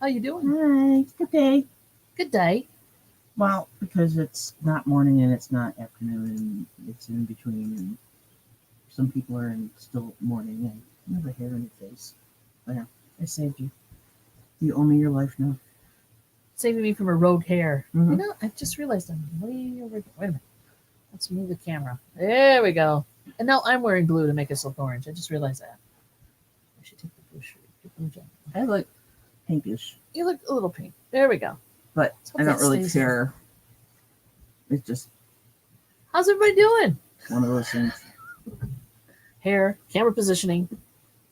How you doing? Hi, good day. Good day. Well, because it's not morning and it's not afternoon, and it's in between, and some people are in still morning, and you have a hair in your face. Oh, yeah, I saved you. You owe me your life now. Saving me from a rogue hair. Mhm. You know, I just realized I'm way over. Wait a minute. Let's move the camera. There we go. And now I'm wearing blue to make us look orange. I just realized that. I should take the blue shirt. The blue jacket. I look pinkish, You look a little pink. There we go. but hope I don't that really stays care. It's just How's everybody doing? one of those things. Hair, camera positioning,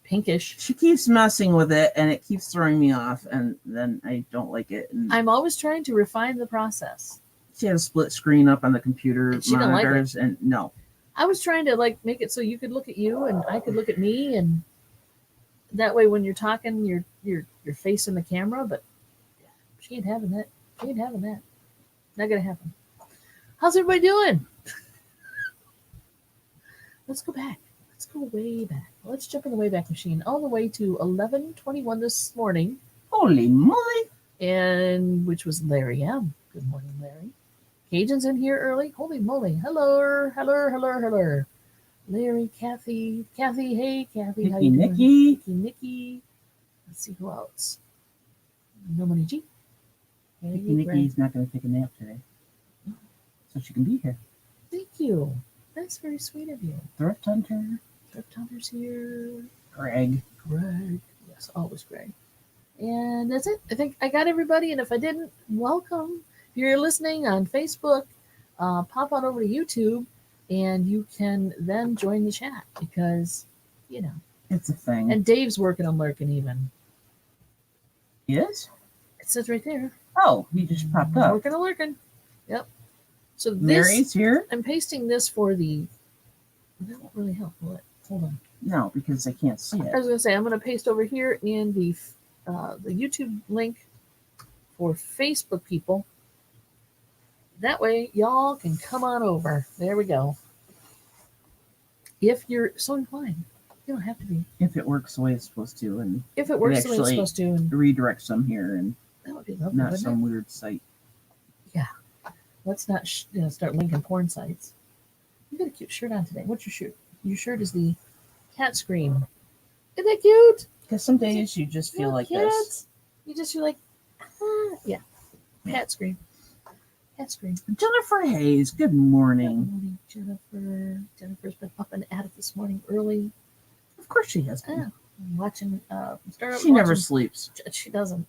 pinkish. She keeps messing with it, and it keeps throwing me off, and then I don't like it. And I'm always trying to refine the process. she had a split screen up on the computer And she didn't like it. monitors, and no. I was trying to like make it so you could look at you and I could look at me, and that way when you're talking, you're facing the camera. But she ain't having that. She ain't having that. Not gonna happen. How's everybody doing? Let's go back. Let's go way back. Let's jump in the Wayback Machine all the way to 11:21 this morning, Holy moly! and which was Larry M. Good morning, Larry. Cajun's in here early. Holy moly! Hello, hello, hello, hello. Larry, Kathy, hey, Kathy, how you doing? Nikki. Let's see who else. No money G. Nikki's not going to take a nap today, so she can be here. Thank you. That's very sweet of you. Thrift Hunter. Thrift Hunter's here. Greg. Yes, always Greg. And that's it. I think I got everybody. And if I didn't, welcome. If you're listening on Facebook, pop on over to YouTube, and you can then join the chat because, you know. It's a thing. And Dave's working on lurking even. He is? It says right there. Oh, he just popped up. Working on lurking. Yep. So this, Mary's here? I'm pasting this for the. That won't really help, will it? Hold on. No, because I can't see it. I was going to say, I'm going to paste over here in the YouTube link for Facebook people. That way, y'all can come on over. There we go. If you're so inclined, you don't have to be. If it works the way it's supposed to, and if it works the way it's supposed to, and redirect some here, and that would be lovely, not some weird site. Yeah. Let's not start linking porn sites. You got a cute shirt on today. What's your shirt? Your shirt is the cat scream. Isn't that cute? Because some days you just feel like this. You just feel like, yeah. Cat scream. Cat scream. Jennifer Hayes, good morning. Good morning, Jennifer. Jennifer's been up and at it this morning early. Of course she has been. Watching. She never sleeps. She doesn't.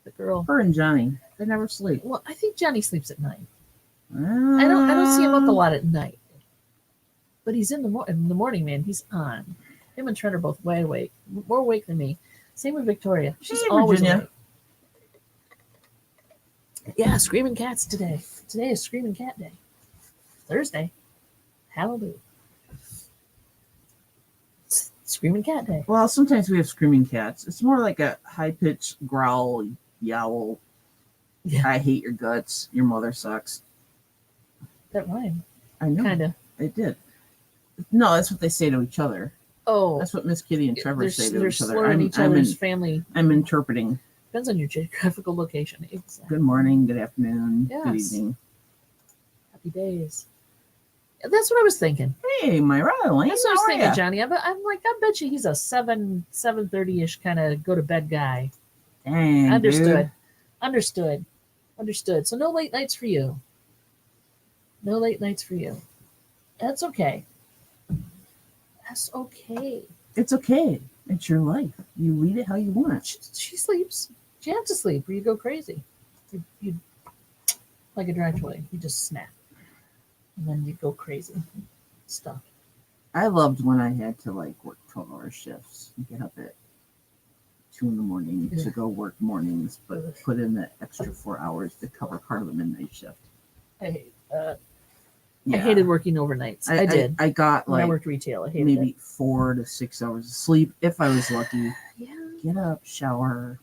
The girl. Her and Johnny, they never sleep. Well, I think Johnny sleeps at night. I don't see him up a lot at night. But he's in the morning, man. He's on. Him and Trent are both way awake. More awake than me. Same with Victoria. She's always awake. Yeah, screaming cats today. Today is Screaming Cat Day. Thursday. Hallelujah. Screaming Cat Day. Well, sometimes we have screaming cats. It's more like a high-pitched growl, yowl. Yeah. I hate your guts. Your mother sucks. That rhymed. I know. Kind of. It did. No, that's what they say to each other. Oh. That's what Miss Kitty and Trevor say to each other. Each other's family. I'm interpreting. Depends on your geographical location. Exactly. Good morning, good afternoon, yes. Good evening. Happy days. That's what I was thinking. Hey, Myra, Elaine, that's what I was thinking, Johnny. I'm like, I bet you he's a 7:30ish kind of go to bed guy. Dang, Understood. Dude. Understood. So no late nights for you. No late nights for you. That's okay. That's okay. It's okay. It's your life. You lead it how you want. She sleeps. She has to sleep or you go crazy. You like a dry toy. You just snap. And then you go crazy. Stuff. I loved when I had to work 12-hour shifts and get up at 2 a.m. to go work mornings, but put in the extra 4 hours to cover part of the midnight shift. I hate that. Yeah. I hated working overnights. I did. I got when I worked retail. I hated maybe 4 to 6 hours of sleep if I was lucky. Yeah. Get up, shower,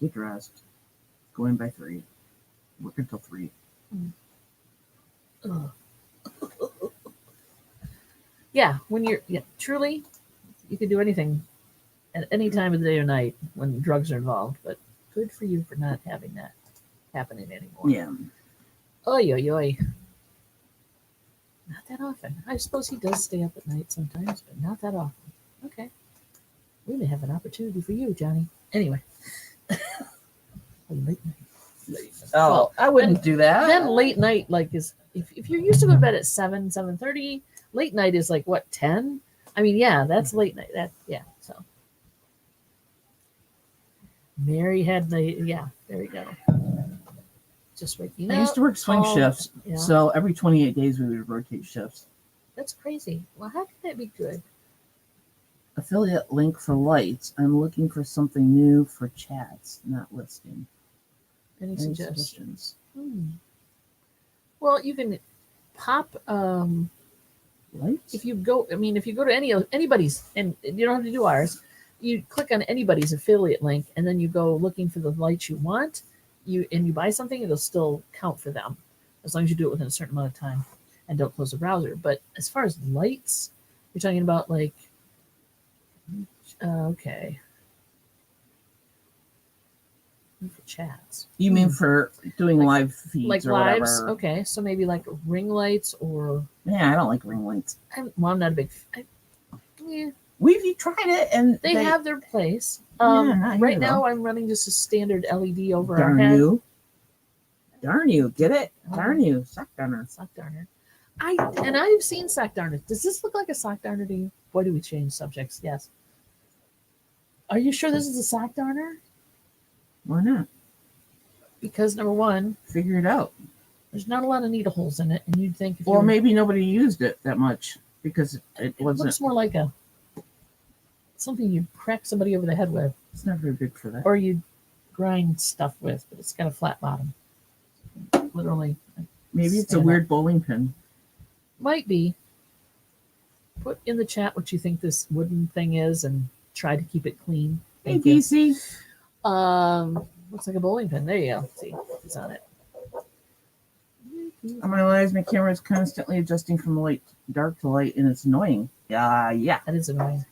get dressed, go in by 3, work until 3. Yeah, when you're truly, you can do anything at any time of the day or night when drugs are involved. But Good for you for not having that happening anymore. Yeah. Oy, oy, oy. Not that often. I suppose he does stay up at night sometimes, but not that often. Okay. We may have an opportunity for you, Johnny. Anyway. A late night. Late night. Oh, Well, I wouldn't do that. Then late night, like, is if you're used to go to bed at 7:30, late night is like what, 10? I mean, yeah, that's late night. So Mary had yeah, there we go. Just waking up. I used to work swing shifts, yeah. so every 28 days we would rotate shifts. That's crazy. Well, how can that be good? Affiliate link for lights. I'm looking for something new for chats, not listing. Any suggestions? suggestions? Well, you can pop Lights? if you go to anybody's, and you don't have to do ours, you click on anybody's affiliate link and then you go looking for the lights you want, you buy something, it'll still count for them as long as you do it within a certain amount of time and don't close the browser. But as far as lights, you're talking about like okay. For chats. You mean for doing Like- live feeds Like or lives? whatever? Okay, so maybe like ring lights or Yeah, I don't like ring lights. I'm not a big. Yeah, We've tried it, and they have their place. not Right here, now, though. I'm running just a standard LED over our Darn head. you! Darn you! Get it? Oh. Darn you! Sock darner. Sock darner. I've seen sock darner. Does this look like a sock darner to you? Boy, do we change subjects? Yes. Are you sure this is a sock darner? Why not? Because number one, Figure it out. there's not a lot of needle holes in it, and you'd think if Or you maybe nobody used it that much because it wasn't. looks more like something you'd crack somebody over the head with, It's not very big for that. or you'd grind stuff with, but it's got a flat bottom. Literally, Maybe it's a stand weird bowling pin. might be. Put in the chat what you think this wooden thing is, and try to keep it clean. Hey, Thank you. DC. Looks like a bowling pin. There you go. See, it's on it. I realize my camera is constantly adjusting from light dark to light, and it's annoying. Yeah. That is annoying.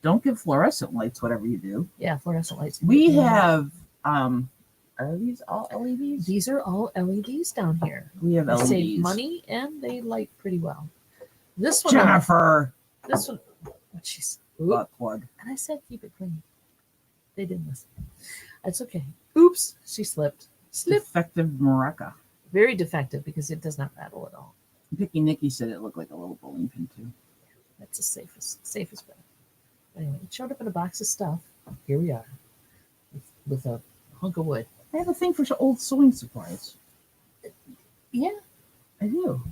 Don't give fluorescent lights, whatever you do. Yeah, fluorescent lights. We have, are these all LEDs? These are all LEDs down here. We have They LEDs. save money and they light pretty well. This one, Jennifer. this one, what she's, Butt plug. and I said keep it clean. They didn't listen. That's okay. Oops, she slipped. Slip. Defective maraca. Very defective because it does not rattle at all. Picky Nicky said it looked like a little bowling pin too. That's the safest bet. Anyway, it showed up in a box of stuff. Here we are, with a hunk of wood. I have a thing for old sewing supplies. Yeah, I do.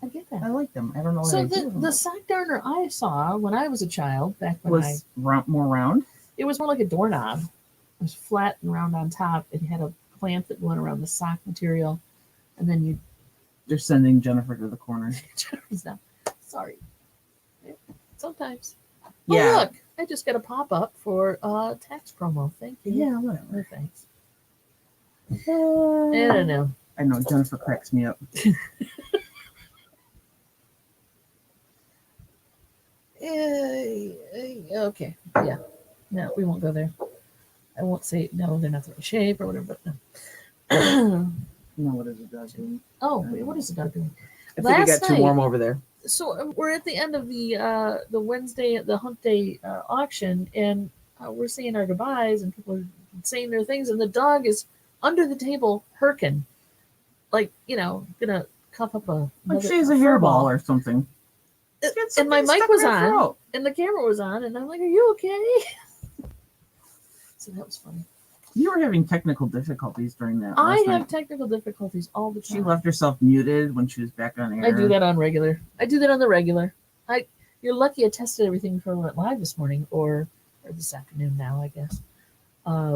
I get I that. like them. I don't know what So I do. the sock darner I saw when I was a child, back when was more round. it was more like a doorknob. It was flat and round on top. It had a clamp that went around the sock material, and then you. They're sending Jennifer to the corner. Sorry. Sometimes. Yeah. Oh, look, I just got a pop up for tax promo. Thank you. Yeah, No whatever. thanks. I don't know. I know Jennifer cracks me up. Okay. Yeah. No, we won't go there. I won't say no, they're not the right shape or whatever, but no. No, what is it dog doing? Oh, wait, what is the dog doing? I think it Last got too night- warm over there. So we're at the end of the Wednesday, the hump day auction, and we're saying our goodbyes, and people are saying their things, and the dog is under the table herking, like, gonna cuff up Like she has a hairball or something. And my mic was on, and the camera was on, and I'm like, "Are you okay?" So that was funny. You were having technical difficulties during that. I last have night. technical difficulties all the time. She left herself muted when she was back on air. I do that on regular. I do that on the regular. You're lucky I tested everything before we went live this morning, or this afternoon now, I guess.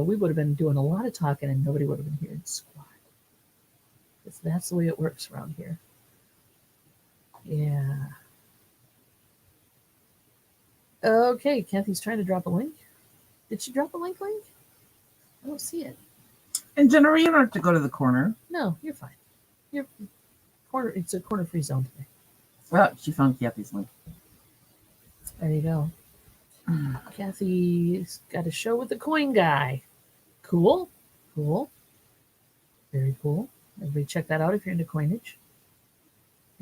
We would have been doing a lot of talking and nobody would have been hearing squat. That's the way it works around here. Yeah. Okay, Kathy's trying to drop a link. Did she drop a link? I don't see it. And Jennifer, you don't have to go to the corner. No, you're fine. You're corner. It's a corner-free zone today. Well, she found Kathy's link. There you go. Kathy's got a show with the coin guy. Cool. cool. Very cool. Everybody check that out if you're into coinage.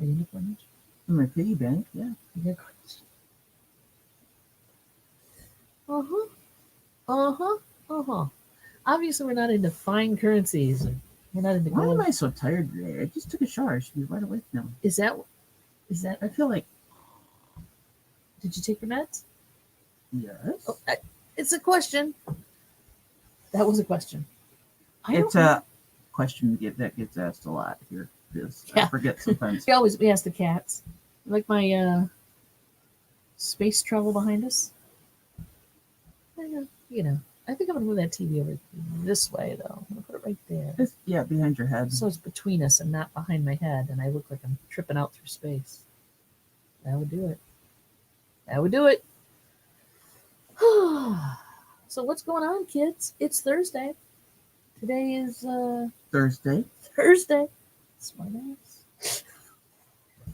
Are you into coinage? In my piggy bank, yeah. You got coinage? Uh-huh. Uh-huh. Uh-huh. Obviously, we're not into fine currencies. We're not into Why gold. am I so tired today? I just took a shower. I should be right awake now. Is that? I feel like, Did you take your meds? yes. Oh, it's a question. That was a question. It's a question that gets asked a lot here. I forget sometimes. We ask the cats. Like my space travel behind us. I think I'm gonna move that TV over this way though. I'm gonna put it right there. Yeah, behind your head. So it's between us and not behind my head, and I look like I'm tripping out through space. That would do it. That would do it. So what's going on, kids? It's Thursday. Today is Thursday. Smart ass.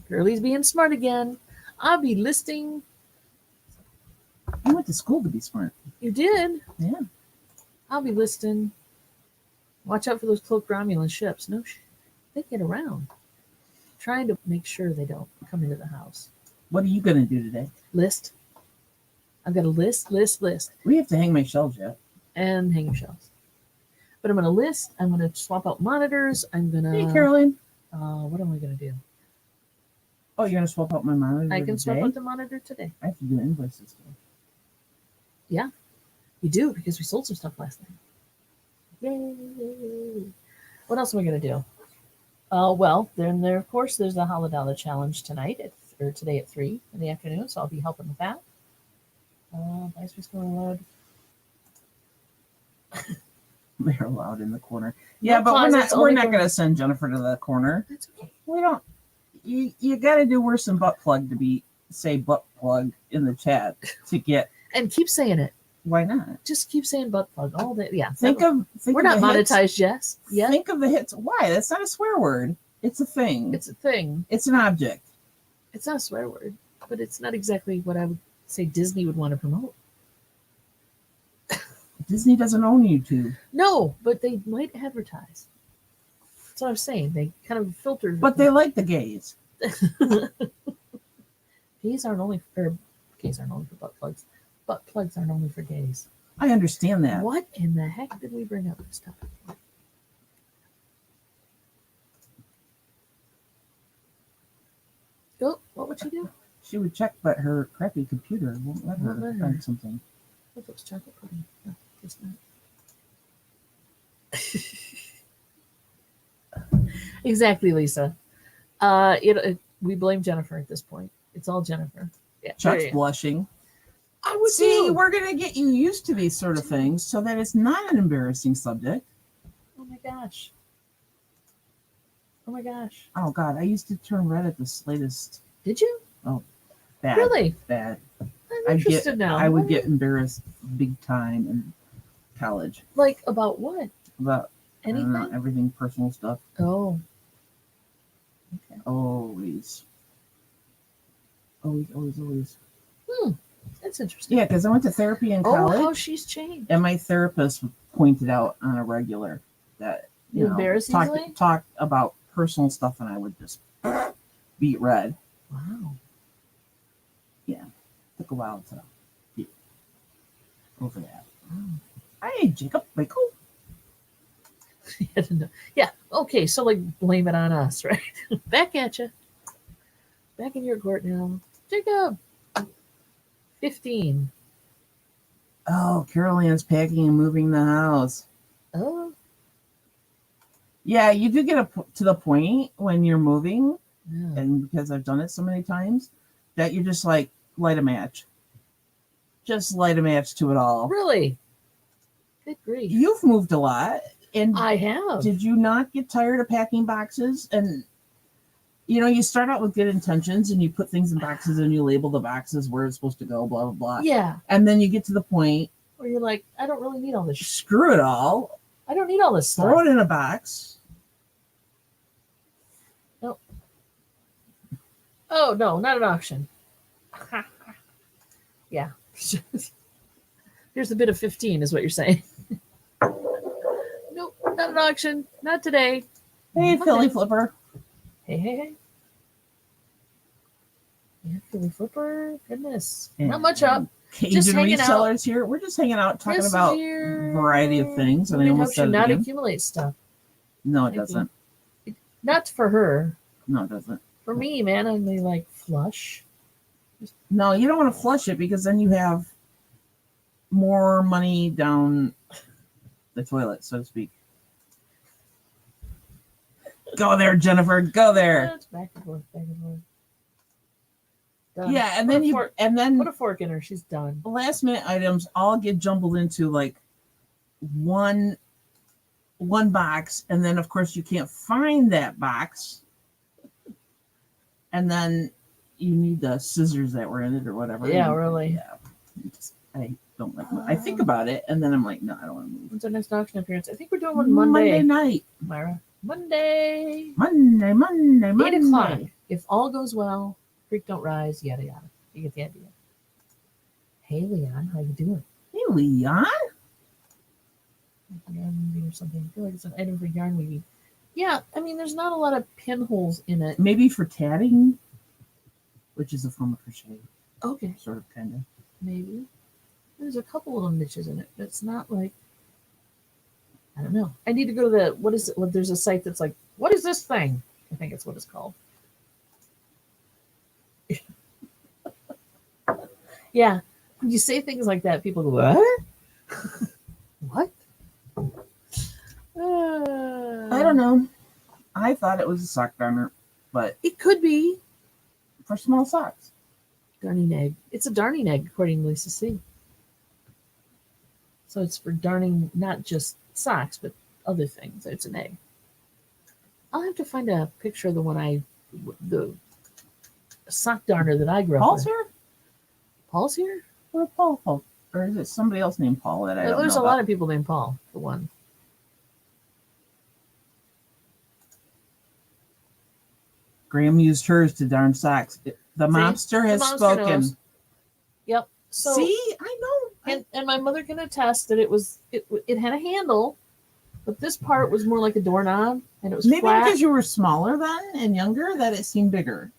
Girlie's being smart again. I'll be listing. You went to school to be smart. You did? Yeah. I'll be listing. Watch out for those cloaked Romulan ships. No, they get around. Trying to make sure they don't come into the house. What are you going to do today? List. I've got a list. We have to hang my shelves yet. And hanging shelves. But I'm going to list. I'm going to swap out monitors. I'm going to... Hey, Caroline. What am I going to do? Oh, you're going to swap out my monitor I can today? swap out the monitor today. I have to do invoices today. Yeah, you do, because we sold some stuff last night. Yay! What else am I going to do? Well, of course, there's the $100 challenge tonight, or today at 3 in the afternoon, so I'll be helping with that. Ice was going loud. They're loud in the corner. Yeah, No but closets, we're only not for- going to send Jennifer to the corner. That's okay. We don't. You got to do worse than butt plug to say butt plug in the chat to get. And keep saying it. Why not? Just keep saying butt plug all day. Yeah. We're not monetized, Jess. Yeah. Think of the hits. Why? That's not a swear word. It's a thing. It's a thing. It's an object. It's not a swear word, but it's not exactly what I would say Disney would want to promote. Disney doesn't own YouTube. No, but they might advertise. That's what I'm saying. They kind of filter. But they like the gays. Gays aren't only for butt plugs. Butt plugs aren't only for gays. I understand that. What in the heck did we bring up this topic for? Oh, what would she do? She would check, but her crappy computer won't let her find something. What looks chocolate pudding? No, guess not. Exactly, Lisa. We blame Jennifer at this point. It's all Jennifer. Yeah, Chuck's blushing. I would See, too. we're going to get you used to these sort of things so that it's not an embarrassing subject. Oh my gosh. Oh my gosh. Oh, God. I used to turn red at the slightest. Did you? Oh, bad. Really? Bad. I'm interested now. I would get embarrassed big time in college. Like about what? About I don't know, Anything? everything personal stuff. Oh. Okay. Always. That's interesting. Yeah, because I went to therapy in college. Oh, how she's changed. And my therapist pointed out on a regular that You embarrass easily? talk about personal stuff, and I would just beat red. Wow. Yeah, took a while to get over that. Wow. Hey, Jacob, Michael. Yeah. Okay. So like, blame it on us, right? Back at you. Back in your court now, Jacob. 15. Oh, Carol Ann's packing and moving the house. Oh. Yeah, you do get to the point when you're moving, Yeah. and because I've done it so many times, that you're just like, light a match. Just light a match to it all. Really? Good grief. You've moved a lot. And I have. did you not get tired of packing boxes? And, you start out with good intentions and you put things in boxes and you label the boxes where it's supposed to go, blah, blah, blah. Yeah. And then you get to the point, Where you're like, I don't really need all this. screw it all, I don't need all this stuff. throw it in a box. Nope. Oh, no, not an auction. Yeah. Here's a bit of 15 is what you're saying. Nope. Not an auction. Not today. Hey, Monday. Philly Flipper. Hey. Yeah, Philly Flipper. Goodness. And Not much up. Cajun hanging out. resellers here. We're just hanging out talking Chris is about here. a variety of things. And I It almost helps you said it not again. accumulate stuff. No, it Thank you. doesn't. Not for her. No, it doesn't. For me, man, I'm like flush. No, you don't want to flush it because then you have more money down the toilet, so to speak. Go there, Jennifer. Go there. It's back and forth. Done. Yeah, and then put a fork in her. She's done. last minute items all get jumbled into like one box, and then of course you can't find that box, and then you need the scissors that were in it or whatever. Yeah, really. Yeah, I don't like. I think about it, and then I'm like, no, I don't want to move. When's our next auction appearance? I think we're doing one Monday. Monday night. Myra. Monday. 8 o'clock. If all goes well, creek don't rise, yada yada. You get the idea. Hey Leon, how you doing? Hey Leon. Yarn weaving or something. I feel like it's an item for yarn weaving. Yeah, I mean there's not a lot of pinholes in it. Maybe for tatting, which is a form of crochet. Okay. Sort of, kind of. Maybe. There's a couple little niches in it. It's not like, I don't know. I need to go to the, what is it? Well, there's a site that's like, what is this thing? I think it's what it's called. Yeah. When you say things like that, people go, what? What? I don't know. I thought it was a sock darner, but It could be. for small socks. Darning egg. It's a darning egg, according to Lisa C. So it's for darning not just socks, but other things. It's an egg. I'll have to find a picture of the sock darner that I grew up Paul's with. here? Paul's here? Or Paul? Or is it somebody else named Paul that I don't know There's a about? lot of people named Paul, for one. Graham used hers to darn socks. The MoMster has MoMster spoken. knows. Yep. So, See? I know. and my mother can attest that it had a handle, but this part was more like a doorknob, and it was Maybe flat. because you were smaller then and younger that it seemed bigger.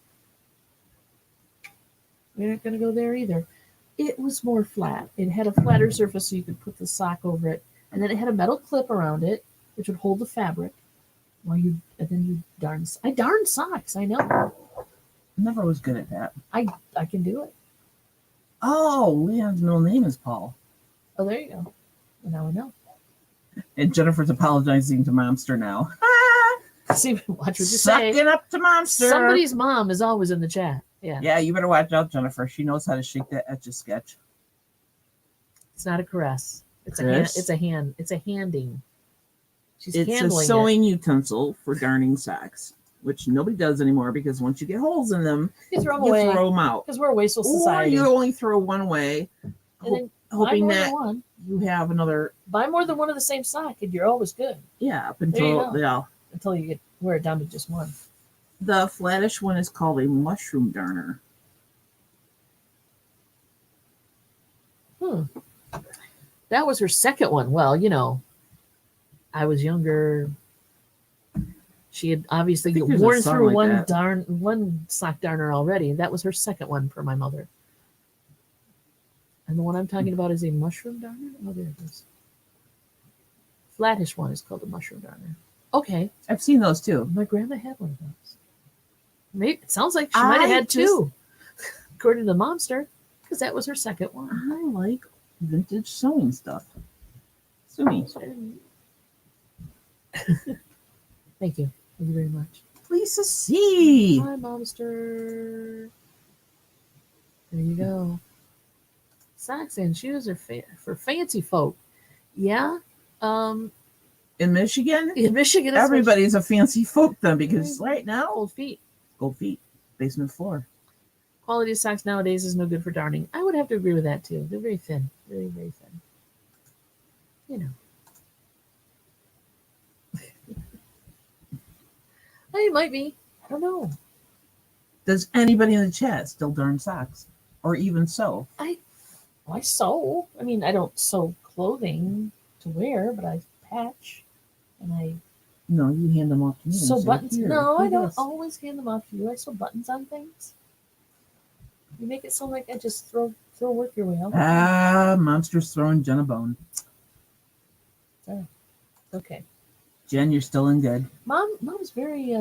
We're not going to go there either. It was more flat. It had a flatter surface so you could put the sock over it. And then it had a metal clip around it, which would hold the fabric. And then you darn. I darn socks. I know. Never was good at that. I can do it. Oh, Leon's middle name is Paul. Oh, there you go. Well, now I know. And Jennifer's apologizing to MoMster now. See, watch what you Sucking say. up to MoMster. Somebody's mom is always in the chat. Yeah. Yeah, you better watch out, Jennifer. She knows how to shake that Etch-a-Sketch. It's not a caress. It's Chris? a hand. It's a handing. She's It's a handling sewing utensil for darning socks, which nobody does anymore because once you get holes in them, it. You throw them you away throw them out. because we're a wasteful Or society. you only throw one way, And then buy hoping more that than one. you have another, Buy more than one of the same sock, and you're always good up There you until, go. Until you wear it down to just one. the flattish one is called a mushroom darner. That was her second one. Well, I was younger. She had obviously I think there's a worn song through like that. one sock darner already. That was her second one for my mother. And the one I'm talking about is a mushroom darner. Oh, there it is. Flattish one is called a mushroom darner. Okay, I've seen those too. my grandma had one of those. Maybe it sounds like she might have I had two, according to the MoMster, because that was her second one. I like vintage sewing stuff. Sue me. Thank you. Thank you very much. Lisa C. Hi, MoMster. There you go. Socks and shoes are for fancy folk. Yeah. In Michigan, In Michigan, it's everybody's a fancy folk then because right now, cold feet. gold feet, basement floor. Quality of socks nowadays is no good for darning. I would have to agree with that too. They're very thin, very, very thin. It might be. I don't know. Does anybody in the chat still darn socks or even sew? I sew. I mean, I don't sew clothing to wear, but I patch and No, you hand them off to me. and Sew say, buttons. "Here, No, I do don't this." always hand them off to you. I sew buttons on things. You make it sound like I just throw work your way. MoMster's throwing Jen a bone. Okay. Jen, you're still in good. Mom's very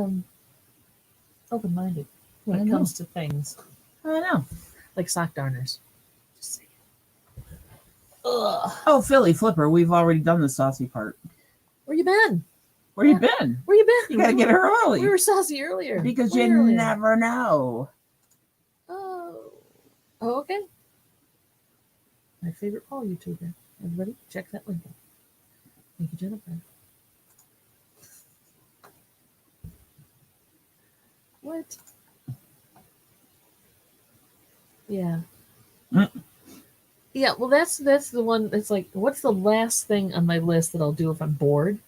open-minded when I it know. comes to things I know. like sock darners. Just saying. Ugh. Oh, Philly Flipper, we've already done the saucy part. Where you been? Where you been? Where you been? You gotta get her early. We were saucy earlier. Because Way you earlier. never know. Oh, okay. My favorite Paul YouTuber. Everybody, check that link out. Thank you, Jennifer. What? Yeah. Mm. Yeah, well that's the one that's like, what's the last thing on my list that I'll do if I'm bored?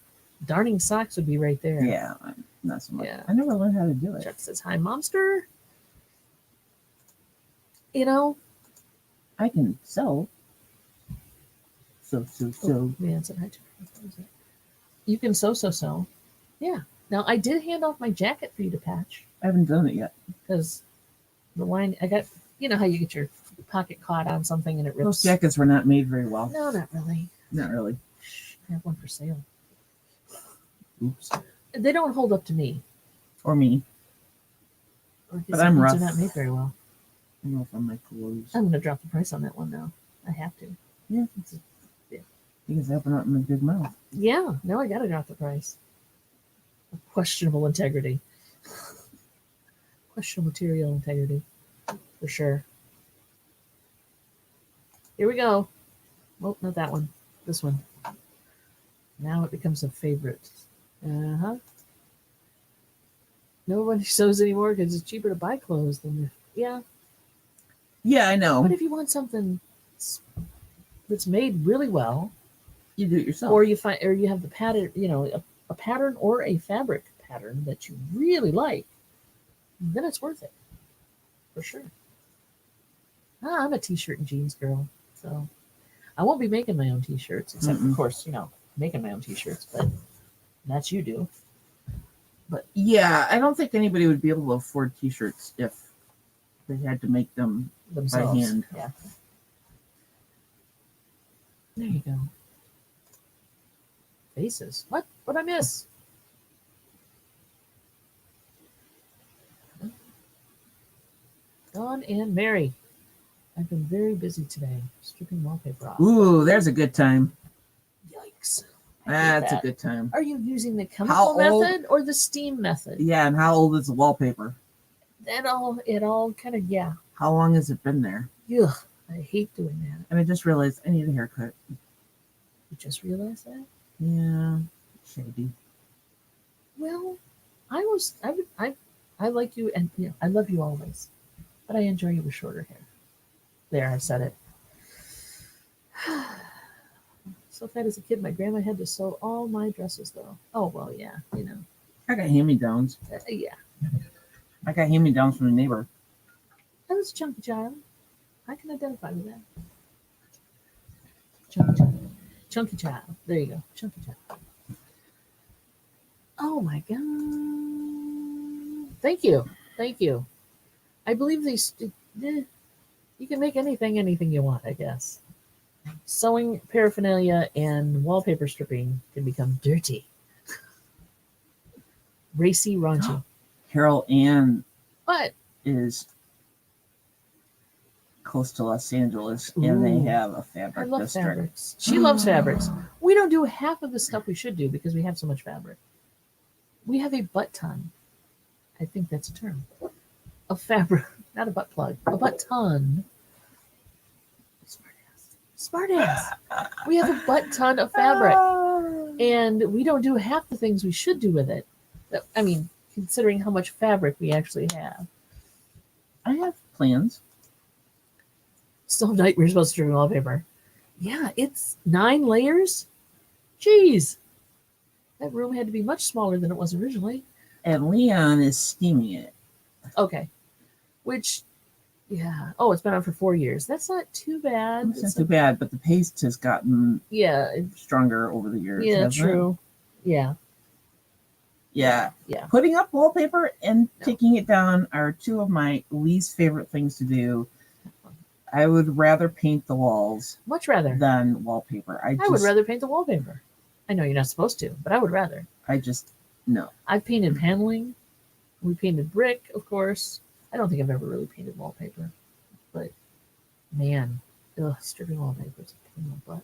Darning socks would be right there. Yeah, not so much. Yeah. I never learned how to do it. Chuck says, hi, MoMster. You know? I can sew. So. Oh, yeah, it's hi. You can sew. Yeah. Now, I did hand off my jacket for you to patch. I haven't done it yet. Because the line, I got, you know how you get your pocket caught on something and it rips. Those jackets were not made very well. No, not really. Not really. Shh, I have one for sale. Oops. They don't hold up to me. Or me. Or But I'm rough. They're not made very well. I don't know if I'm my clothes. I'm going to drop the price on that one now. I have to. Yeah. Because I open up my big mouth. Yeah, now I got to drop the price. Questionable integrity. Questionable material integrity. For sure. Here we go. Oh, not that one. This one. Now it becomes a favorite. Uh-huh. Nobody sews anymore because it's cheaper to buy clothes than yeah. Yeah, I know. But if you want something that's made really well, You do it yourself. or you have the pattern, you know, a pattern or a fabric pattern that you really like, then it's worth it. For sure. I'm a t-shirt and jeans girl, so I won't be making my own t-shirts, except of course, you know, making my own t-shirts, but that's you do. But yeah, I don't think anybody would be able to afford t-shirts if they had to make them themselves. by hand. Yeah. There you go. Faces. What'd I miss? Dawn and Mary. I've been very busy today, stripping wallpaper off. Ooh, there's a good time. Yikes. I hate That's that. a good time. Are you using the chemical How old- method or the steam method? Yeah, and how old is the wallpaper? It all kind of, yeah. How long has it been there? Ugh, I hate doing that. And I just realized I need a haircut. You just realized that? Yeah, shady. Well, I like you, and you know, I love you always, but I enjoy you with shorter hair. There, I said it. So fat as a kid, my grandma had to sew all my dresses, though. Oh well, yeah, you know. I got hand-me-downs. Yeah, I got hand-me-downs from a neighbor. I was a chunky child. I can identify with that. Chunky child. Chunky child. There you go. Chunky child. Oh my god. Thank you. Thank you. I believe these. You can make anything you want, I guess. Sewing paraphernalia and wallpaper stripping can become dirty. Racy, raunchy. Carol Ann But is close to Los Angeles, and they Ooh. have a I fabric love district. fabrics. She loves fabrics. We don't do half of the stuff we should do because we have so much fabric. We have a butt ton. I think that's a term. Of fabric. Not a butt plug. A butt ton. Smart ass. We have a butt ton of fabric. And we don't do half the things we should do with it. I mean, considering how much fabric we actually have. I have plans. Still have nightmares about stripping wallpaper. Yeah, it's 9 layers. Jeez. That room had to be much smaller than it was originally. And Leon is steaming it. Okay. Which, yeah. Oh, it's been on for 4 years. That's not too bad. It's not too bad, but the paste has gotten Yeah. stronger over the years. Yeah, hasn't it? true. Yeah. Yeah. Yeah. Putting up wallpaper and No. taking it down are two of my least favorite things to do. I would rather paint the walls Much rather. than wallpaper. I would rather paint the wallpaper. I know you're not supposed to, but I would rather. No. I've painted paneling. We painted brick, of course. I don't think I've ever really painted wallpaper. But, man, stripping wallpaper is a pain in the butt.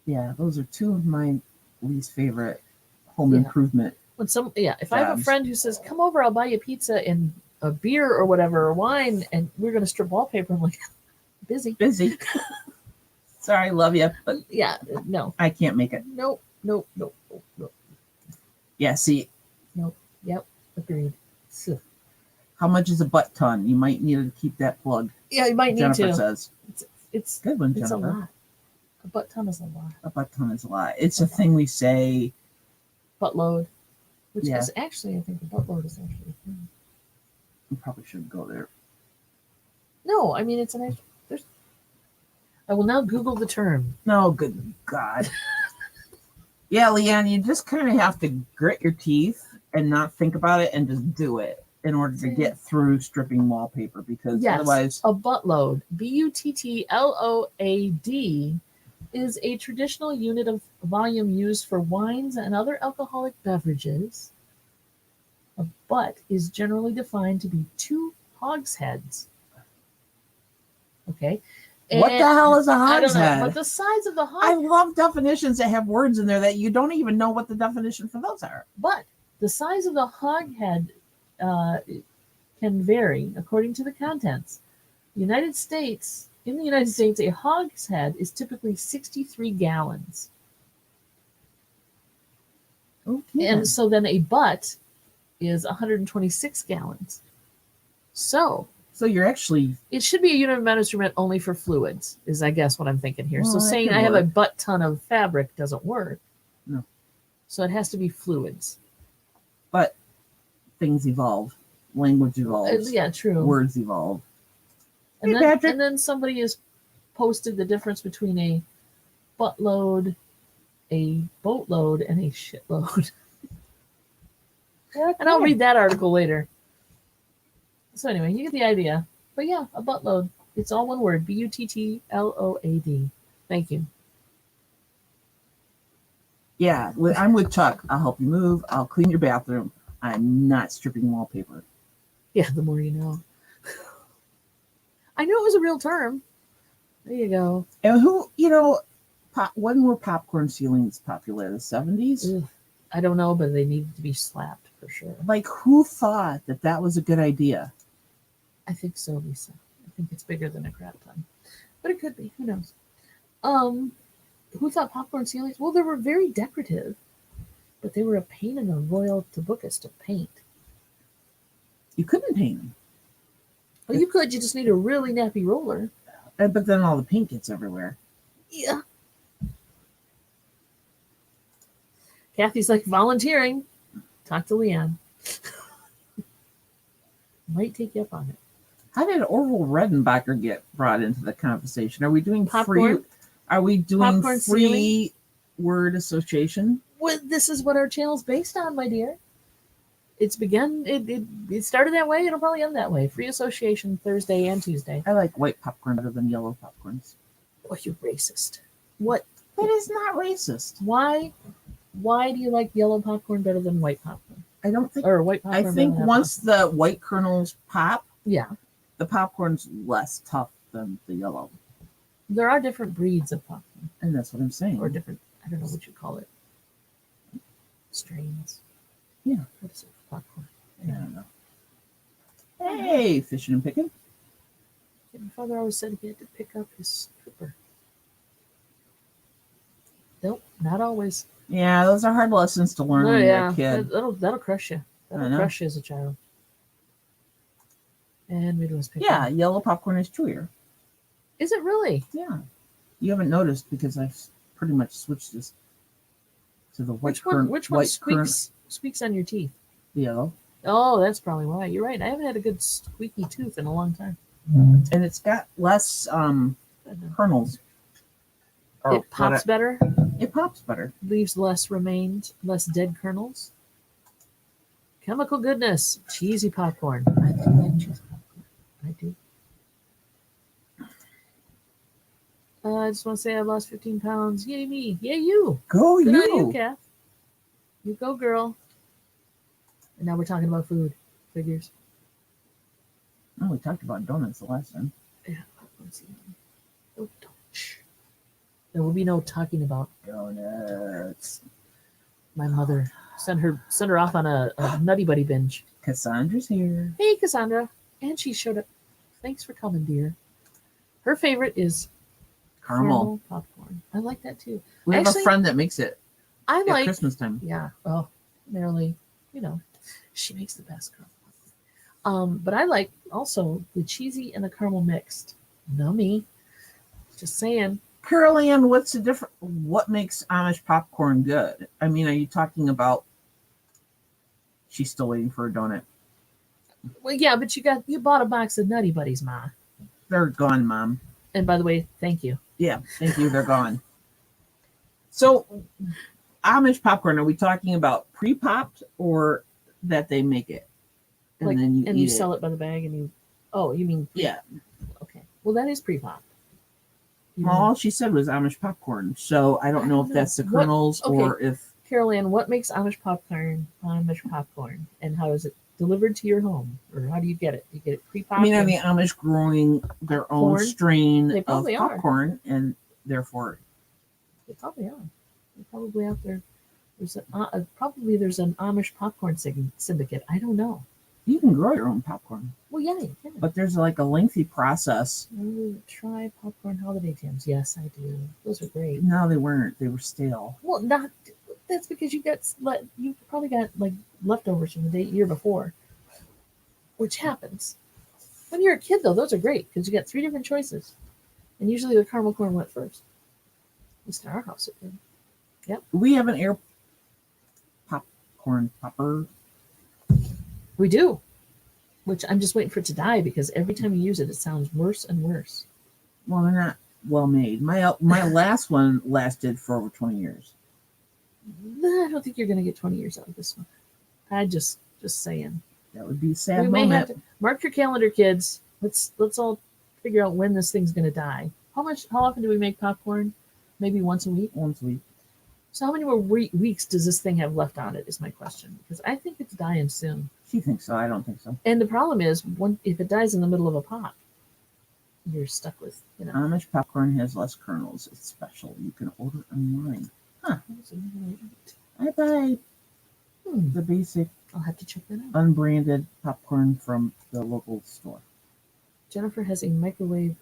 Yeah, those are two of my least favorite home improvement. If I have a friend who says, "Come over, I'll buy you pizza and a beer or whatever, or wine, and we're going to strip wallpaper," I'm like, busy. Sorry, love you, but yeah, no, I can't make it. Nope. Yeah, see. Nope. Yep. Agreed. How much is a butt ton? You might need to keep that plugged. Yeah, you might need Jennifer to. says. It's good one, It's Jennifer. a lot. A butt ton is a lot. A butt ton is a lot. It's a thing we say. Buttload. Which is actually, I think the buttload is actually a thing. We probably shouldn't go there. No, I mean, it's an actual. I will now Google the term. No, good God. Yeah, Leanne, you just kind of have to grit your teeth and not think about it and just do it in order to get through stripping wallpaper, because otherwise. A buttload, buttload, is a traditional unit of volume used for wines and other alcoholic beverages. A butt is generally defined to be 2 hogsheads. Okay. What the hell is a hogshead? I don't know, but the size of the hogshead. I love definitions that have words in there that you don't even know what the definition for those are. But the size of the hogshead can vary according to the contents. In the United States, a hogshead is typically 63 gallons. Okay. And so then a butt is 126 gallons. So you're actually... It should be a unit of measurement only for fluids, is I guess what I'm thinking here. Well, so saying I have a butt ton of fabric doesn't work. No. So it has to be fluids. But things evolve. Language evolves. Yeah, true. Words evolve. And then somebody has posted the difference between a buttload, a boatload, and a shitload. Okay. And I'll read that article later. So anyway, you get the idea. But yeah, a buttload. It's all one word. buttload. Thank you. Yeah, I'm with Chuck. I'll help you move. I'll clean your bathroom. I'm not stripping wallpaper. Yeah, the more you know. I knew it was a real term. There you go. And when were popcorn ceilings popular? The 70s? Ugh, I don't know, but they needed to be slapped for sure. Like, who thought that was a good idea? I think so, Lisa. I think it's bigger than a crap ton. But it could be. Who knows? Who thought popcorn ceilings? Well, they were very decorative, but they were a pain in the royal tobookus to paint. You couldn't paint them. Well, you could. You just need a really nappy roller. But then all the paint gets everywhere. Yeah. Kathy's like, volunteering. Talk to Leanne. Might take you up on it. How did Orville Redenbacher get brought into the conversation? Are we doing popcorn? Free? Are we doing popcorn free ceiling? Word association? Well, this is what our channel's based on, my dear. It's begun. It started that way. It'll probably end that way. Free association Thursday and Tuesday. I like white popcorn better than yellow popcorns. Oh, you racist! What? That is not racist. Why? Why do you like yellow popcorn better than white popcorn? I don't think. Or white popcorn. I think once the white kernels pop, yeah, the popcorn's less tough than the yellow. There are different breeds of popcorn, and that's what I'm saying. Or different. I don't know what you call it. Strains. Yeah. What is it? Popcorn. I don't know. Hey, fishing and picking. Yeah, my father always said he had to pick up his trooper. Nope, not always. Yeah, those are hard lessons to learn when you're a kid. That'll crush you. That'll crush you as a child. And Midwest picking. Yeah, yellow popcorn is chewier. Is it really? Yeah. You haven't noticed because I've pretty much switched this to the white kernel. Which one squeaks on your teeth? The yellow. Oh, that's probably why. You're right. I haven't had a good squeaky tooth in a long time. And it's got less kernels. It pops better? It pops better. Leaves less remains, less dead kernels? Chemical goodness. Cheesy popcorn. I do like cheesy popcorn. I do. I just want to say I lost 15 pounds. Yay me. Yay you. Go Good on you, you. Kath. You go, girl. And now we're talking about food. Figures. Oh, we talked about donuts the last time. Yeah. Let's see. Oh, don't. Shh. There will be no talking about Donuts. my mother. Send her off on a Nutty Buddy binge. Cassandra's here. Hey, Cassandra. And she showed up. Thanks for coming, dear. Her favorite is Caramel. popcorn. I like that too. We have Actually, a friend that makes it I at like Christmas time. Yeah. Oh, Marilee, she makes the best caramel popcorn. But I like also the cheesy and the caramel mixed. No me. Just saying. Carol Ann, what's the difference? What makes Amish popcorn good? I mean, are you talking about? She's still waiting for a donut. Well, yeah, but you bought a box of Nutty Buddies, Ma. They're gone, Mom. And by the way, thank you. Yeah, thank you. They're gone. So, Amish popcorn. Are we talking about pre-popped or that they make it and then you eat sell it by the bag and you? Oh, you mean Yeah. Okay. Well, that is pre-popped. Well, all she said was Amish popcorn, so I don't know if that's the kernels or if. Carol Ann, what makes Amish popcorn, and how is it delivered to your home, or how do you get it? Do you get it pre-popped? I mean, are the Amish growing their own Corn? strain They of probably are. popcorn, and therefore They probably are. They're probably out there. There's an Amish popcorn syndicate. I don't know. you can grow your own popcorn, Well, yeah, you can. but there's like a lengthy process. Try popcorn holiday jams. Yes, I do. Those are great. No, they weren't. They were stale. Well, not. That's because you probably got like leftovers from the year before, which happens. When you're a kid, though, those are great because you got 3 different choices, and usually the caramel corn went first. At least in our house it did. Yep. We have an air popcorn popper. We do, which I'm just waiting for it to die because every time you use it, it sounds worse and worse. Well, they're not well made. My last one lasted for over 20 years. I don't think you're going to get 20 years out of this one. I just saying. That would be a sad We may moment. have to mark your calendar, kids. Let's all figure out when this thing's going to die. How often do we make popcorn? Maybe once a week. Once a week. So how many more weeks does this thing have left on it? Is my question, because I think it's dying soon. She thinks so. I don't think so. And the problem is, if it dies in the middle of a pop, you're stuck with Amish popcorn has less kernels. It's special. You can order online. Huh. I buy the basic I'll have to check that out. unbranded popcorn from the local store. Jennifer has a microwave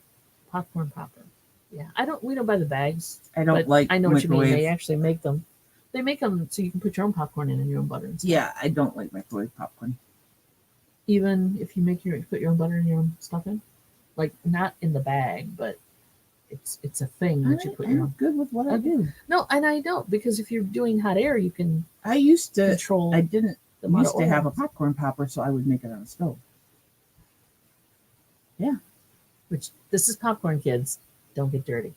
popcorn popper. Yeah, we don't buy the bags. I don't like I know what you mean. microwave. They actually make them. They make them so you can put your own popcorn in and your own butter and stuff. Yeah, I don't like microwave popcorn. Even if you put your own butter and your own stuff in, like not in the bag, but it's a thing that you put your I'm own. good with what I do. No, and I don't, because if you're doing hot air, you can I used to. control. I didn't the amount used of to have oil. a popcorn popper, so I would make it on a stove. Yeah, Which this is popcorn, kids. Don't get dirty.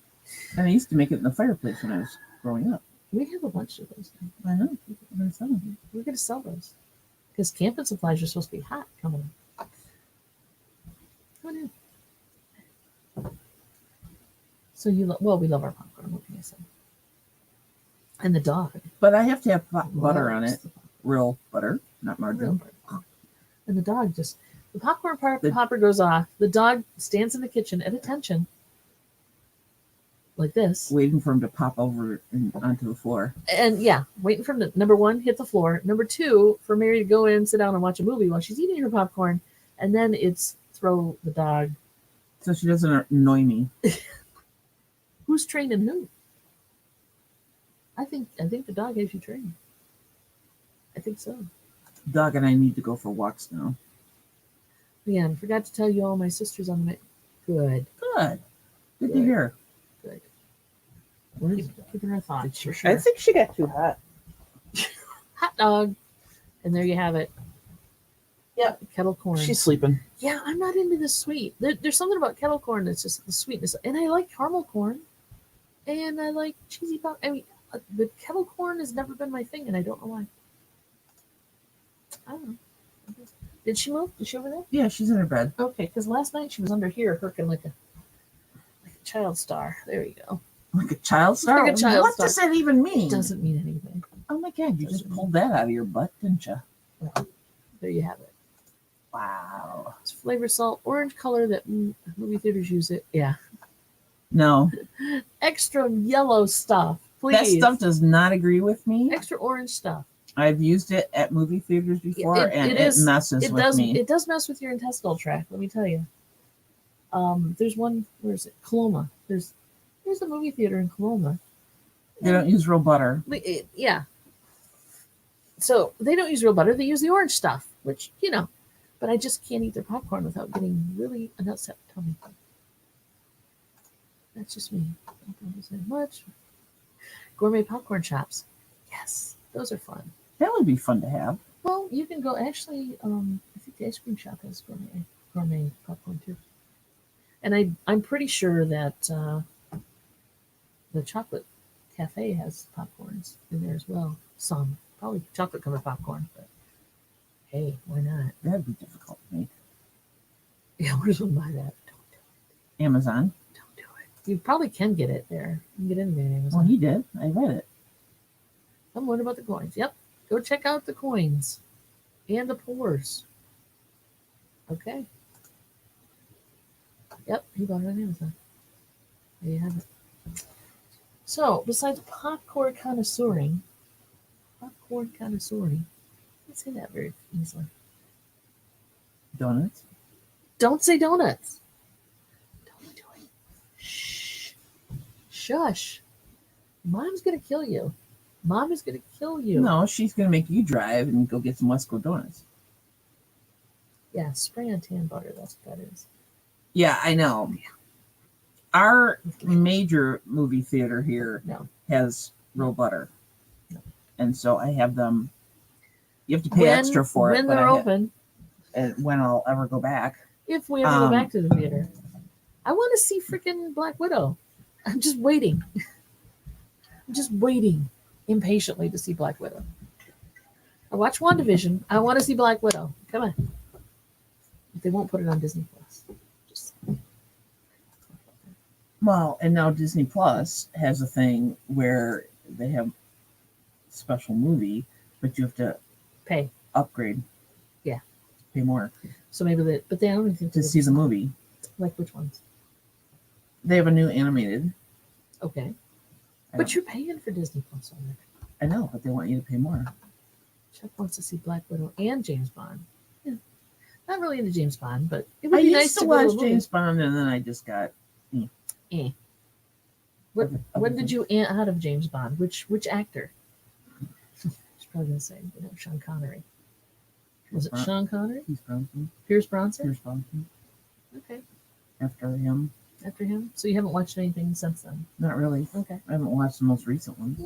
and I used to make it in the fireplace when I was growing up. We have a bunch of those now. I know. I'm gonna sell them. We're going to sell those because camping supplies are supposed to be hot coming up. Who knew? So we love our popcorn. What can I say? And the dog. But I have to have butter on loves it. the popcorn. Real butter, not margarine. And the dog the popcorn popper goes off. The dog stands in the kitchen at attention, like this, Waiting for him to pop over and onto the floor. and waiting for him to, number one, hit the floor. Number two, for Mary to go in, sit down, and watch a movie while she's eating her popcorn, and then it's throw the dog. So she doesn't annoy me. Who's training who? I think the dog has you trained. I think so. Dog and I need to go for walks now. Yeah, and forgot to tell you all my sisters on the good. Good to Good. hear. Good. We're keeping our thoughts for sure. I think she got too hot. Hot dog. And there you have it. Yep. Kettle corn. She's sleeping. Yeah, I'm not into the sweet. There's something about kettle corn that's just the sweetness. And I like caramel corn. And I like cheesy popcorn. I mean, the kettle corn has never been my thing, and I don't know why. I don't know. Did she move? Is she over there? Yeah, she's in her bed. Okay, because last night she was under here herking like a child star. There you go. Like a child star? Like a child what star. does that even mean? It doesn't mean anything. Oh my God, you just pulled that out of your butt, didn't you? Well, there you have it. Wow. It's flavor salt, orange color that movie theaters use it. Yeah. No. Extra yellow stuff, please. That stuff does not agree with me. Extra orange stuff. I've used it at movie theaters before, and it messes with me. It does mess with your intestinal tract, let me tell you. There's one, where is it? Coloma. There's a movie theater in Coloma. They don't use real butter. Yeah. So they don't use real butter. They use the orange stuff, which, but I just can't eat their popcorn without getting really an upset tummy. That's just me. Don't say much. Gourmet popcorn shops. Yes, those are fun. That would be fun to have. Well, you can go, actually, I think the ice cream shop has gourmet popcorn too. And I'm pretty sure that the chocolate cafe has popcorns in there as well. Some. Probably chocolate covered popcorn, but hey, why not? That'd be difficult to make. Yeah, where's one buy that? Don't do it. Amazon. Don't do it. You probably can get it there. You can get anything on Amazon. Well, he did. I read it. I'm wondering about the coins. Yep. Go check out the coins and the pours. Okay. Yep, he bought it on Amazon. There you have it. So, besides popcorn connoisseuring, let's say that very easily. Donuts. Don't say donuts. Don't do it. Shh. Shush. Mom's going to kill you. Mom is going to kill you. No, she's going to make you drive and go get some Westco donuts. Yeah, spray on tan butter. That's what that is. Yeah, I know. Yeah. Our major movie theater here has real butter. No. And so I have them. You have to pay extra for it. When they're open. And when I'll ever go back. If we ever go back to the theater. I want to see freaking Black Widow. I'm just waiting. I'm just waiting impatiently to see Black Widow. I watched WandaVision. I want to see Black Widow. Come on. But they won't put it on Disney Plus. Well, and now Disney Plus has a thing where they have special movie, but you have to pay, upgrade. Yeah, pay more. So maybe but they don't think to see the movie. Like which ones? They have a new animated. Okay, but you're paying for Disney Plus already. I know, but they want you to pay more. Chuck wants to see Black Widow and James Bond. Yeah, not really into James Bond, but it would be nice to watch James Bond, and then I just got. When did you out of James Bond? Which actor? She's probably gonna say, Sean Connery. Was it Sean Connery? Pierce Bronson. Pierce Bronson. Okay. After him. So you haven't watched anything since then? Not really. Okay. I haven't watched the most recent ones.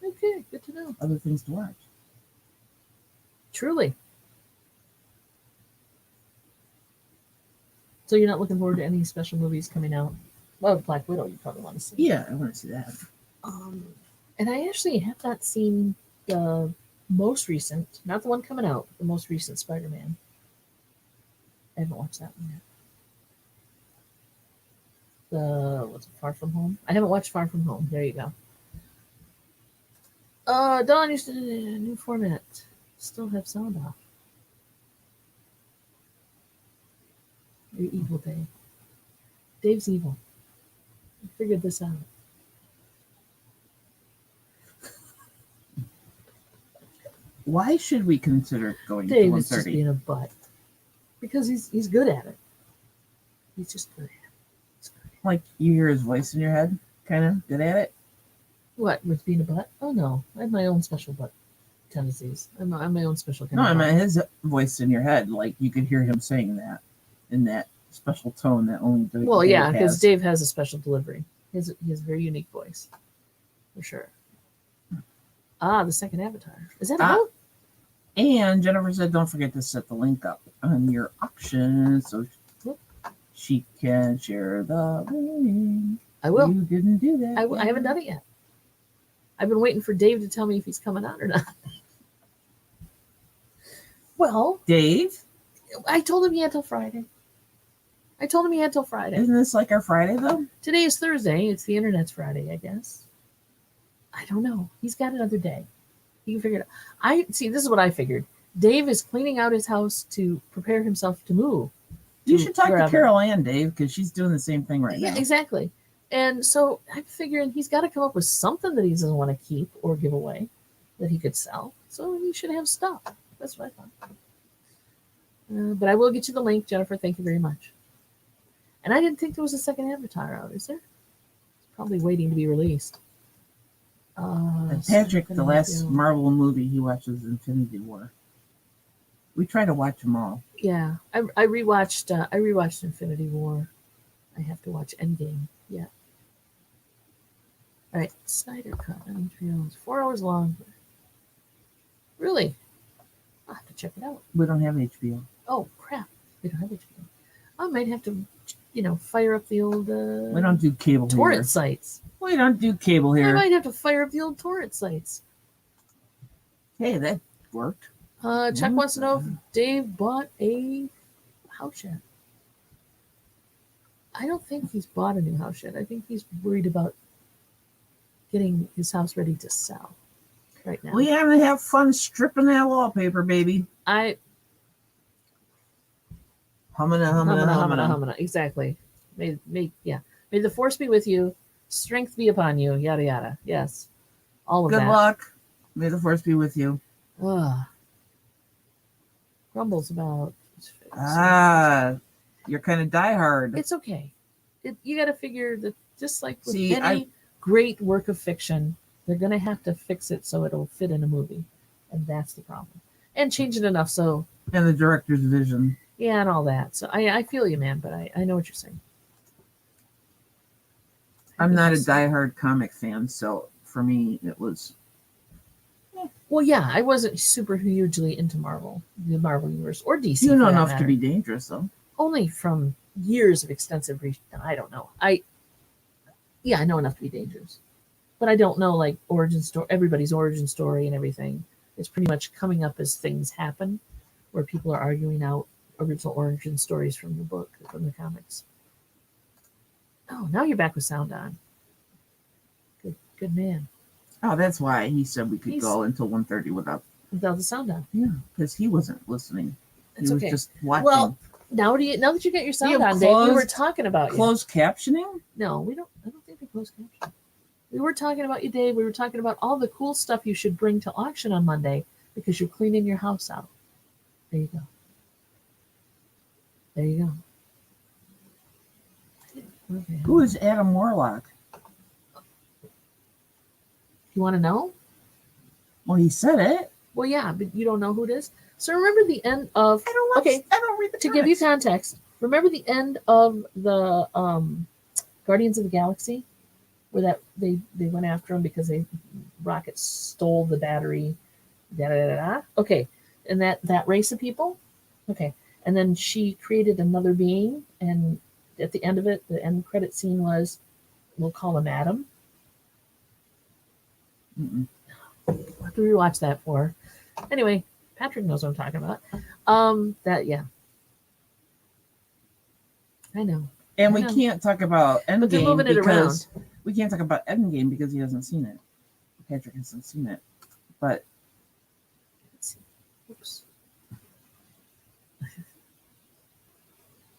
Okay, good to know. Other things to watch. Truly. So you're not looking forward to any special movies coming out? Well, Black Widow, you probably want to see. Yeah, I want to see that. And I actually have not seen the most recent, not the one coming out, but the most recent Spider-Man. I haven't watched that one yet. What's it, Far From Home? I haven't watched Far From Home. There you go. Dawn used to do a new format. Still have sound off. You're evil, Dave. Dave's evil. I figured this out. Why should we consider going Dave to 1:30? is just being a butt. Because he's good at it. He's just good at it. Like you hear his voice in your head, kind of good at it. What, with being a butt? Oh no, I have my own special butt tendencies. I'm my own special. No, I meant his voice in your head. Like you could hear him saying that in that special tone that only. Well, yeah, because Dave has a special delivery. He has a very unique voice, for sure. The second Avatar. Is that out? And Jennifer said, "Don't forget to set the link up on your auction so she can share the link." I will. You didn't do that. I haven't done it yet. I've been waiting for Dave to tell me if he's coming on or not. Well, Dave? I told him he had till Friday. Isn't this like our Friday, though? Today is Thursday. It's the internet's Friday, I guess. I don't know. He's got another day. He can figure it out. This is what I figured. Dave is cleaning out his house to prepare himself to move. You should talk wherever. to Carol Ann, Dave, because she's doing the same thing right now. Yeah, exactly. And so I'm figuring he's got to come up with something that he doesn't want to keep or give away that he could sell. So he should have stuff. That's what I thought. But I will get you the link, Jennifer. Thank you very much. And I didn't think there was a second Avatar out. Is there? It's probably waiting to be released. And Patrick, the last Marvel movie he watched was Infinity War. We try to watch them all. Yeah, I rewatched Infinity War. I have to watch Endgame. Yeah. All right, Snyder Cut on HBO. It's 4 hours long. Really? I'll have to check it out. We don't have HBO. Oh crap! We don't have HBO. I might have to, fire up the old. We don't do cable torrent here. sites. We don't do cable I here. might have to fire up the old torrent sites. Hey, that worked. Chuck wants to know if Dave bought a house yet. I don't think he's bought a new house yet. I think he's worried about getting his house ready to sell right now. We have to have fun stripping that wallpaper, baby. Humana. Exactly. May the force be with you, strength be upon you, yada yada. Yes. All of that. Good luck. May the force be with you. Grumbles about you're kind of diehard. It's okay. You got to figure that just like with any great work of fiction, they're going to have to fix it so it'll fit in a movie, and that's the problem. And change it enough so. And the director's vision. Yeah, and all that. So I feel you, man, but I know what you're saying. I'm not a diehard comic fan, so for me it was. Well, yeah, I wasn't super hugely into Marvel, the Marvel universe, or DC. You know enough to be dangerous, though. Only from years of extensive research. I don't know. I know enough to be dangerous, but I don't know like origin story, everybody's origin story and everything. It's pretty much coming up as things happen, where people are arguing out original origin stories from the book, from the comics. Oh, now you're back with sound on. Good man. Oh, that's why he said we could go until 1:30 without the sound on. Yeah, because he wasn't listening. It's he was okay. just watching. Well, now that you get your sound on, Dave, we were talking about closed captioning. No, we don't. I don't think they closed captioning. We were talking about you, Dave. We were talking about all the cool stuff you should bring to auction on Monday because you're cleaning your house out. There you go. There you go. Okay. Who is Adam Warlock? You want to know? Well, he said it. Well, yeah, but you don't know who it is. So remember the end of. I don't read the to give you context, remember the end of the Guardians of the Galaxy, where that they went after him because Rocket stole the battery. Okay, and that race of people. Okay, and then she created another being, and at the end of it, the end credit scene was, we'll call him Adam. What do we watch that for? Anyway, Patrick knows what I'm talking about. I know. And we can't talk about Endgame because we can't talk about Endgame because he hasn't seen it. Patrick hasn't seen it. But let's see. Oops.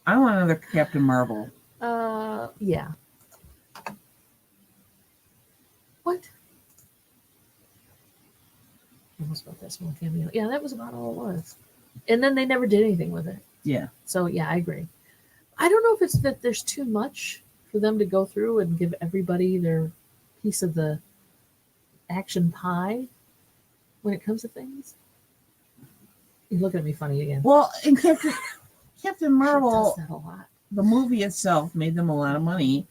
I want another Captain Marvel. Yeah. What? Almost about that small cameo. Yeah, that was about all it was. And then they never did anything with it. Yeah. So yeah, I agree. I don't know if it's that there's too much for them to go through and give everybody their piece of the action pie when it comes to things. You're looking at me funny again. Well, in Captain Marvel, does that a lot. The movie itself made them a lot of money,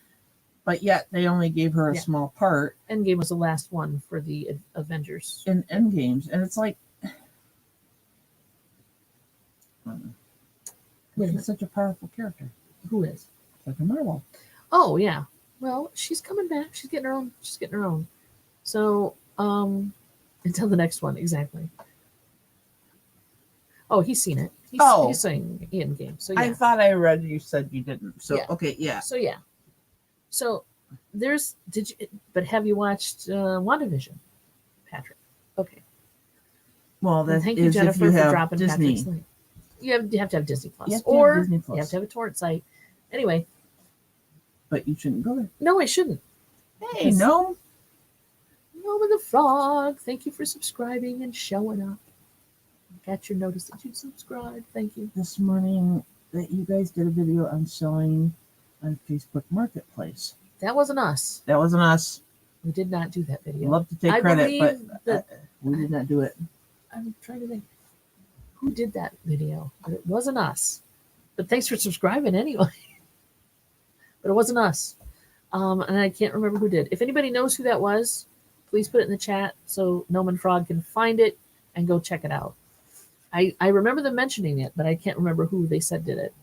but yet they only gave her a small part. Endgame was the last one for the Avengers. In Endgames, and it's like, she's such a powerful character. Who is? Captain Marvel. Oh yeah. Well, she's coming back. She's getting her own. So, until the next one, exactly. Oh, he's seen it. Oh. He's saying in game. So yeah. I thought I read you said you didn't. So Yeah. okay, yeah. So yeah. So but have you watched WandaVision, Patrick? Okay. Well, And that thank you, is if Jennifer, you for have dropping Disney. Patrick's link. You have to have Disney Plus, You have to have or Disney you Plus. have to have a torrent site. Anyway, But you shouldn't go there. no, I shouldn't. Hey, no. Noma the Frog, thank you for subscribing and showing up. Got your notice that you subscribed. Thank you. This morning that you guys did a video on selling on Facebook Marketplace. That wasn't us. That wasn't us. We did not do that video. Love to take I credit, but believe that we did not do it. I'm trying to think who did that video, but it wasn't us. But thanks for subscribing anyway. But it wasn't us. And I can't remember who did. If anybody knows who that was, please put it in the chat so Noman Frog can find it and go check it out. I remember them mentioning it, but I can't remember who they said did it.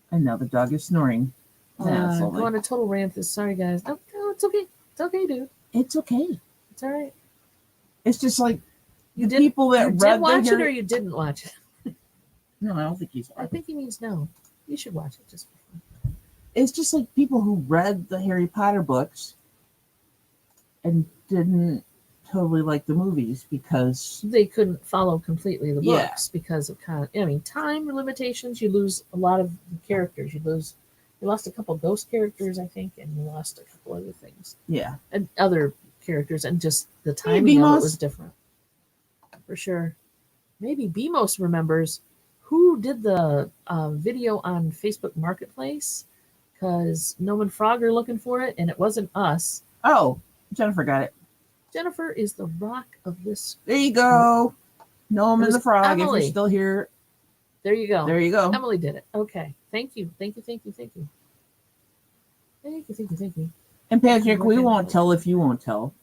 And now the dog is snoring. Go on a total rant. Sorry, guys. No, it's okay. It's okay, dude. It's okay. It's all right. It's just like You the people that did read watch the it or you didn't watch it. No, I don't think he's. I think he means no. You should watch it just for fun. It's just like people who read the Harry Potter books and didn't totally like the movies because they couldn't follow completely the Yeah. books because of time limitations. You lose a lot of the characters. You lost a couple ghost characters, I think, and you lost a couple other things. Yeah. And other characters, and just the timing of it was different. For sure. Maybe BMOS remembers who did the video on Facebook Marketplace, because Noman Frog are looking for it, and it wasn't us. Oh, Jennifer got it. Jennifer is the rock of this. There you go. Noman the Frog, Emily. if you're still here. There you go. There you go. Emily did it. Okay. Thank you. Thank you. Thank you. Thank you. Thank you. Thank you. Thank you. And Patrick, we won't tell if you won't tell.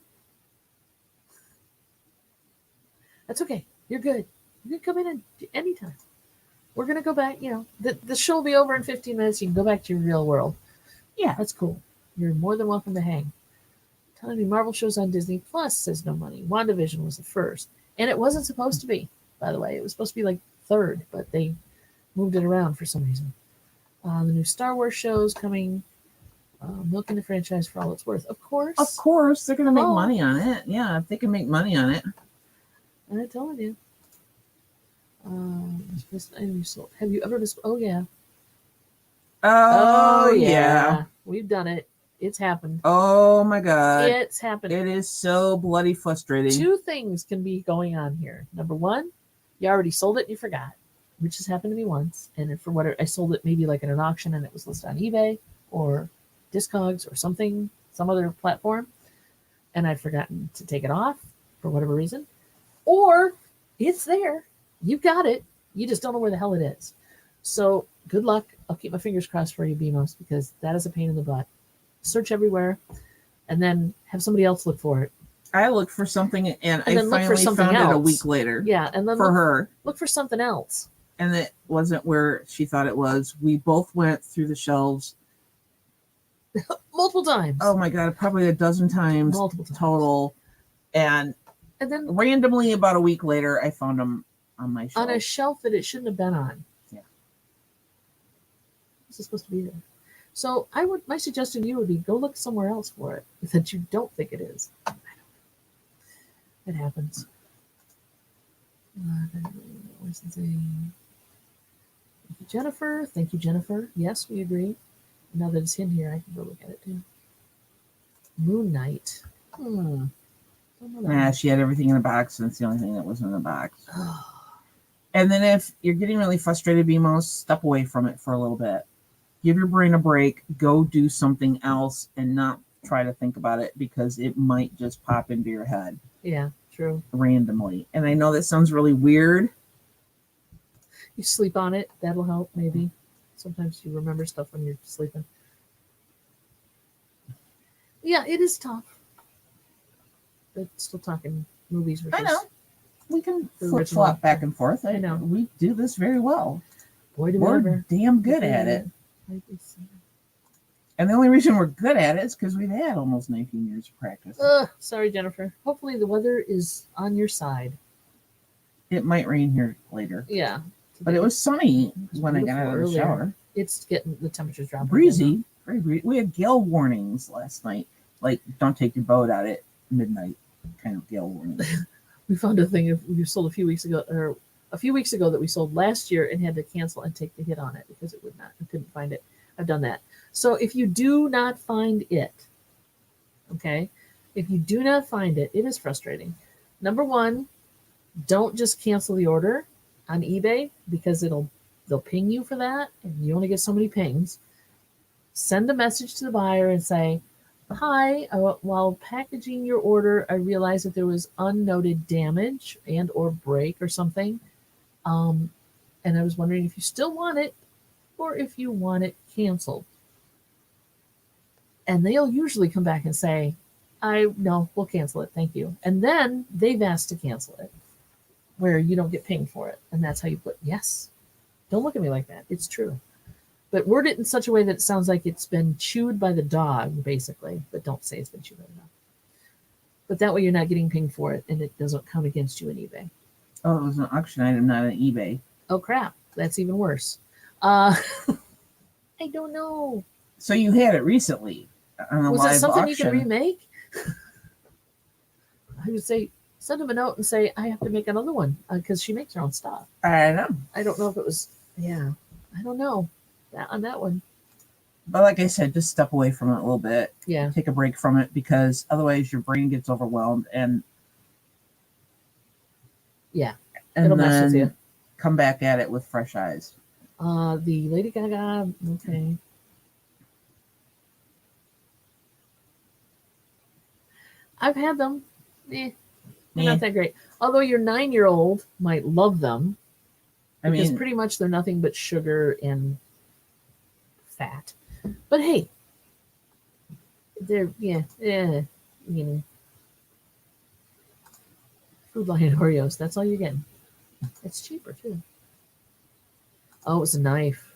That's okay. You're good. You can come in anytime. We're going to go back. The show will be over in 15 minutes. You can go back to your real world. Yeah. That's cool. You're more than welcome to hang. Telling me Marvel shows on Disney Plus says no money. WandaVision was the first. And it wasn't supposed to be, by the way. It was supposed to be like third, but they moved it around for some reason. The new Star Wars shows coming. Milking the franchise for all it's worth. Of course. Of course. They're going to make money on it. Yeah, if they can make money on it. I told you. Have you ever missed? Oh, yeah. Oh, yeah. We've done it. It's happened. Oh, my God. It's happened. It is so bloody frustrating. Two things can be going on here. Number one, you already sold it and you forgot, which has happened to me once. And for what I sold it maybe like at an auction and it was listed on eBay or Discogs or something, some other platform, and I'd forgotten to take it off for whatever reason. Or it's there. You got it. You just don't know where the hell it is. So good luck. I'll keep my fingers crossed for you, BMOS, because that is a pain in the butt. Search everywhere and then have somebody else look for it. I looked for something and I then look for finally something found else. it a week later. Yeah, and then for her. Look for something else. And it wasn't where she thought it was. We both went through the shelves multiple times. Oh my God, probably a dozen times. Multiple times. Total. And then randomly about a week later I found them on my shelf. On a shelf that it shouldn't have been on. Yeah. This is supposed to be there. So my suggestion to you would be go look somewhere else for it that you don't think it is. It happens. Thank you, Jennifer. Thank you, Jennifer. Yes, we agree. Now that it's in here, I can go look at it too. Moon Knight. Yeah, she had everything in the box, and it's the only thing that wasn't in the box. And then if you're getting really frustrated, BMOS, step away from it for a little bit. Give your brain a break. Go do something else and not try to think about it because it might just pop into your head. Yeah, true. Randomly. And I know that sounds really weird. You sleep on it. That'll help, maybe. Sometimes you remember stuff when you're sleeping. Yeah, it is tough. But still talking movies versus... I know. We can flip-flop back and forth. I know. We do this very well. Boy, do we're we ever. Damn good at it. And the only reason we're good at it is because we've had almost 19 years of practice. Sorry, Jennifer. Hopefully the weather is on your side. It might rain here later. Yeah. But it was sunny when I got beautiful out of the earlier. shower. It's getting the temperature's dropping. Breezy. Very breezy. We had gale warnings last night. Like, don't take your boat out at midnight kind of gale warnings. We found a thing we sold a few weeks ago that we sold last year and had to cancel and take the hit on it because it would not. I couldn't find it. I've done that. So if you do not find it, okay, if you do not find it, it is frustrating. Number one, don't just cancel the order on eBay because they'll ping you for that, and you only get so many pings. Send a message to the buyer and say, hi, while packaging your order, I realized that there was unnoted damage and or break or something. And I was wondering if you still want it or if you want it canceled. And they'll usually come back and say, no, we'll cancel it. Thank you. And then they've asked to cancel it where you don't get pinged for it. And that's how you put yes. Don't look at me like that. It's true. But word it in such a way that it sounds like it's been chewed by the dog, basically. But don't say it's been chewed by the dog. But that way you're not getting pinged for it, and it doesn't count against you in eBay. Oh, it was an auction item, not an eBay. Oh, crap. That's even worse. I don't know. So you had it recently on a Was live it something auction. you could remake? I would say, send them a note and say, I have to make another one, because she makes her own stuff. I know. I don't know if it was, I don't know. On that one. But like I said, just step away from it a little bit. Yeah. Take a break from it because otherwise your brain gets overwhelmed and It'll mess with you. Come back at it with fresh eyes. The Lady Gaga, okay. I've had them. They're not that great. Although your 9-year-old might love them. Because pretty much they're nothing but sugar and fat. But hey, they're Food Lion Oreos. That's all you're getting. It's cheaper too. Oh, it was a knife.